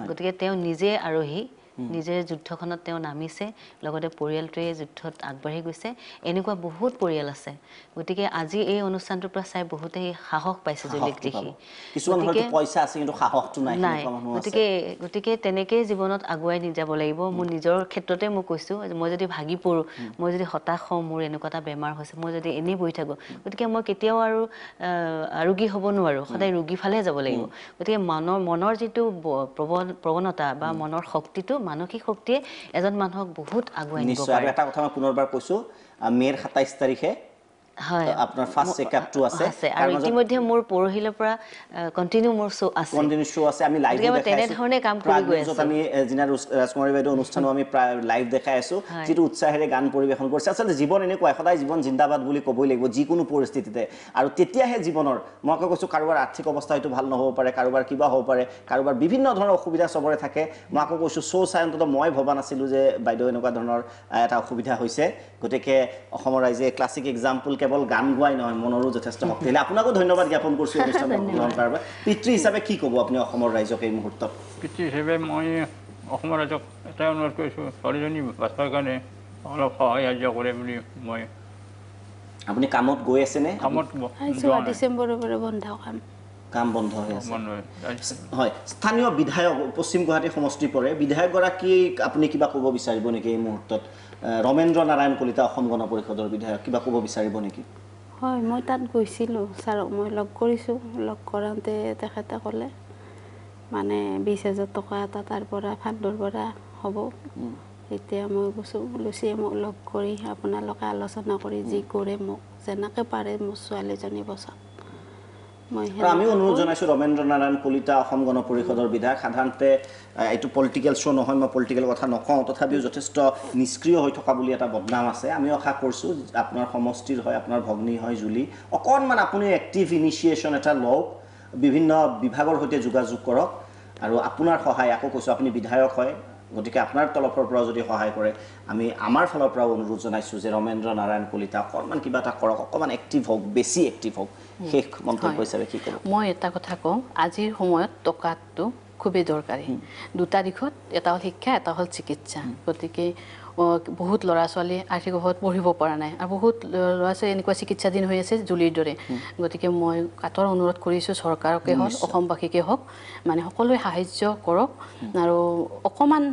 গতিকে তেওঁ নিজে আৰোহী, নিজে যুদ্ধখনত তেওঁ নামিছে, লগতে পৰিয়ালটোৱে যুদ্ধত আগবাঢ়ি গৈছে। এনেকুৱা বহুত পৰিয়াল আছে, গতিকে আজি এই অনুষ্ঠানটোৰ পৰা চাই বহুতেই সাহস পাইছে জুলিক দেখি। গতিকে তেনেকেই জীৱনত আগুৱাই যাব লাগিব। মোৰ নিজৰ ক্ষেত্ৰতে মই কৈছোঁ, মই যদি ভাগি পৰোঁ, মই যদি হতাশ হওঁ, মোৰ এনেকুৱা এটা বেমাৰ হৈছে, মই যদি এনেই বহি থাকোঁ, গতিকে মই কেতিয়াও আৰু আৰোগী হ'ব নোৱাৰোঁ, সদায় ৰোগী ফালে যাব লাগিব। গতিকে মনৰ যিটো প্ৰৱণতা বা মনৰ শক্তিটো, মানসিক শক্তিয়ে এজন মানুহক বহুত আগুৱাই নিব পাৰে। এটা কথা মই পুনৰবাৰ কৈছোঁ, মে'ৰ 27 তাৰিখে আপোনাৰ ফাৰ্ষ্ট চেকআপটো আছে, আৰু ইতিমধ্যে মোৰ পৰহিলৰ পৰা কণ্টিনিউ মোৰ শ্ব' আছে। আমি লাইভ তেনেধৰণে কাম কৰি গৈ আছোঁ। আমি যিনা ৰাজকুমাৰী বাইদেউ অনুষ্ঠানো আমি প্ৰায় লাইভ দেখাই আছোঁ, যিটো উৎসাহেৰে গান পৰিৱেশন কৰিছে। আচলতে জীৱন এনেকুৱাই, সদায় জীৱন জিন্দাবাদ বুলি ক'বই লাগিব যিকোনো পৰিস্থিতিতে, আৰু তেতিয়াহে জীৱনৰ, মই আকৌ কৈছোঁ, কাৰোবাৰ আৰ্থিক অৱস্থা হয়তো ভাল নহ'ব পাৰে, কাৰোবাৰ কিবা হ'ব পাৰে, কাৰোবাৰ বিভিন্ন ধৰণৰ অসুবিধা চবৰে থাকে। মই আকৌ কৈছোঁ, শ্ব' চাই অন্তত মই ভবা নাছিলোঁ যে বাইদেউ এনেকুৱা ধৰণৰ এটা অসুবিধা হৈছে। গতিকে অসমৰ ৰাইজে ক্লাছিক এক্সাম্পল, কেৱল গান গোৱাই নহয়, মনৰো যথেষ্ট শক্তিশালী। আপোনাকো ধন্যবাদ জ্ঞাপন কৰিছোঁ অনুষ্ঠানত অংশগ্ৰহণ কৰাৰ বাবে। পিতৃ হিচাপে কি ক'ব আপুনি অসমৰ ৰাইজক এই মুহূৰ্তত? পিতৃ হিচাপে মই অসমৰ ৰাইজক এটাই অনুৰোধ কৰিছোঁ, ছোৱালীজনী বাচৰ কাৰণে অলপ সহায় সাহায্য কৰে বুলি। মই আপুনি কামত গৈ আছেনে? ডিচেম্বৰৰ পৰা বন্ধ কাম বন্ধ হৈ আছে। হয়, স্থানীয় বিধায়ক পশ্চিম গুৱাহাটী সমষ্টিৰ পৰে, বিধায়কগৰাকীক আপুনি কিবা ক'ব বিচাৰিব নেকি এই মুহূৰ্তত? ৰমেন্দ্ৰ নাৰায়ণ কলিতা, অসম গণ পৰিষদৰ বিধায়ক, কিবা ক'ব বিচাৰিব নেকি? হয়, মই তাত গৈছিলোঁ, ছাৰক মই লগ কৰিছোঁ। লগ কৰাওঁতে তেখেতে ক'লে মানে 20,000 টকা এটা তাৰ পৰা ফাণ্ডৰ পৰা হ'ব। এতিয়া মই কৈছোঁ, লুচিয়ে মোক লগ কৰি আপোনালোকে আলোচনা কৰি যি কৰে, মোক যেনেকৈ পাৰে মোৰ ছোৱালীজনী বচাওক। আমি অনুৰোধ জনাইছোঁ ৰমেন্দ্ৰ নাৰায়ণ কলিতা অসম গণ পৰিষদৰ বিধায়ক সাধাৰণতে এইটো পলিটিকেল শ্ব' নহয় মই পলিটিকেল কথা নকওঁ তথাপিও যথেষ্ট নিষ্ক্ৰিয় হৈ থকা বুলি এটা বদনাম আছে আমি আশা কৰিছোঁ আপোনাৰ সমষ্টিৰ হয় আপোনাৰ ভগ্নী হয় জুলি অকণমান আপুনি এক্টিভ ইনিচিয়েশ্যন এটা লওক বিভিন্ন বিভাগৰ সৈতে যোগাযোগ কৰক আৰু আপোনাৰ সহায় আকৌ কৈছোঁ আপুনি বিধায়ক হয় গতিকে আপোনাৰ তৰফৰ পৰা যদি সহায় কৰে আমি আমাৰ ফালৰ পৰা অনুৰোধ জনাইছোঁ যে ৰমেন্দ্ৰ নাৰায়ণ কলিতা অকণমান কিবা এটা কৰক অকণমান এক্টিভ হওক বেছি এক্টিভ হওক শেষ মন্তব্য হিচাপে কি ক'ব মই এটা কথা কওঁ আজিৰ সময়ত টকাটো খুবেই দৰকাৰী দুটা দিশত এটা হ'ল শিক্ষা এটা হ'ল চিকিৎসা গতিকে বহুত ল'ৰা ছোৱালী আৰ্থিক অভাৱত পঢ়িব পৰা নাই আৰু বহুত ল'ৰা ছোৱালী এনেকুৱা চিকিৎসাধীন হৈ আছে জুলিৰ দৰে গতিকে মই কাটৰ অনুৰোধ কৰিছোঁ চৰকাৰকে হওক অসমবাসীকে হওক মানে সকলোৱে সাহায্য কৰক আৰু অকণমান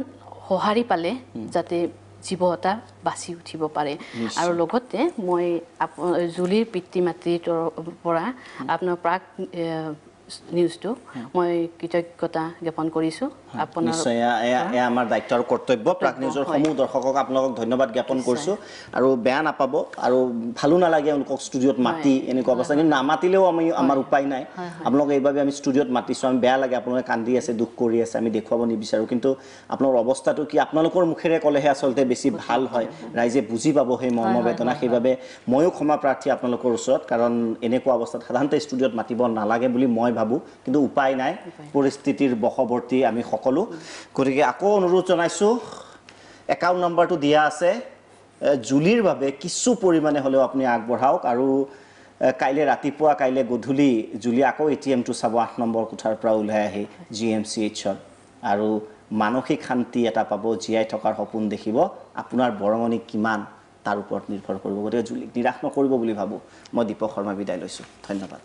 সঁহাৰি পালে যাতে জীৱ এটা বাচি উঠিব পাৰে আৰু লগতে মই জুলিৰ পিতৃ মাতৃৰ পৰা আপোনাৰ প্ৰাক নিউজটো মই কৃতজ্ঞতা জ্ঞাপন কৰিছোঁ আপোনাৰ নিশ্চয় এয়া আমাৰ দায়িত্ব আৰু কৰ্তব্য প্ৰাক নিউজৰ সমূহ দৰ্শকক আপোনালোকক ধন্যবাদ জ্ঞাপন কৰিছোঁ আৰু বেয়া নাপাব আৰু ভালো নালাগে তেওঁলোকক ষ্টুডিঅ'ত মাতি এনেকুৱা অৱস্থা কিন্তু নামাতিলেও আমাৰ উপায় নাই আপোনালোকে এইবাবে আমি ষ্টুডিঅ'ত মাতিছোঁ আমি বেয়া লাগে আপোনালোকে কান্দি আছে দুখ কৰি আছে আমি দেখুৱাব নিবিচাৰোঁ কিন্তু আপোনালোকৰ অৱস্থাটো কি আপোনালোকৰ মুখেৰে ক'লেহে আচলতে বেছি ভাল হয় ৰাইজে বুজি পাব সেই মৰ্মবেদনা সেইবাবে ময়ো ক্ষমা প্ৰাৰ্থী আপোনালোকৰ ওচৰত কাৰণ এনেকুৱা অৱস্থাত সাধাৰণতে ষ্টুডিঅ'ত মাতিব নালাগে বুলি মই ভাবোঁ কিন্তু উপায় নাই পৰিস্থিতিৰ বশৱৰ্তী আমি সকলো গতিকে আকৌ অনুৰোধ জনাইছোঁ একাউণ্ট নম্বৰটো দিয়া আছে জুলিৰ বাবে কিছু পৰিমাণে হ'লেও আপুনি আগবঢ়াওক আৰু কাইলৈ ৰাতিপুৱা কাইলৈ গধূলি জুলি আকৌ ATMটো চাব 8 নম্বৰ কোঠাৰ পৰা ওলাই আহি GMCHত আৰু মানসিক শান্তি এটা পাব জীয়াই থকাৰ সপোন দেখিব আপোনাৰ বৰঙণি কিমান তাৰ ওপৰত নিৰ্ভৰ কৰিব গতিকে জুলিক নিৰাশ নকৰিব বুলি ভাবোঁ মই দীপক শৰ্মা বিদায় লৈছোঁ ধন্যবাদ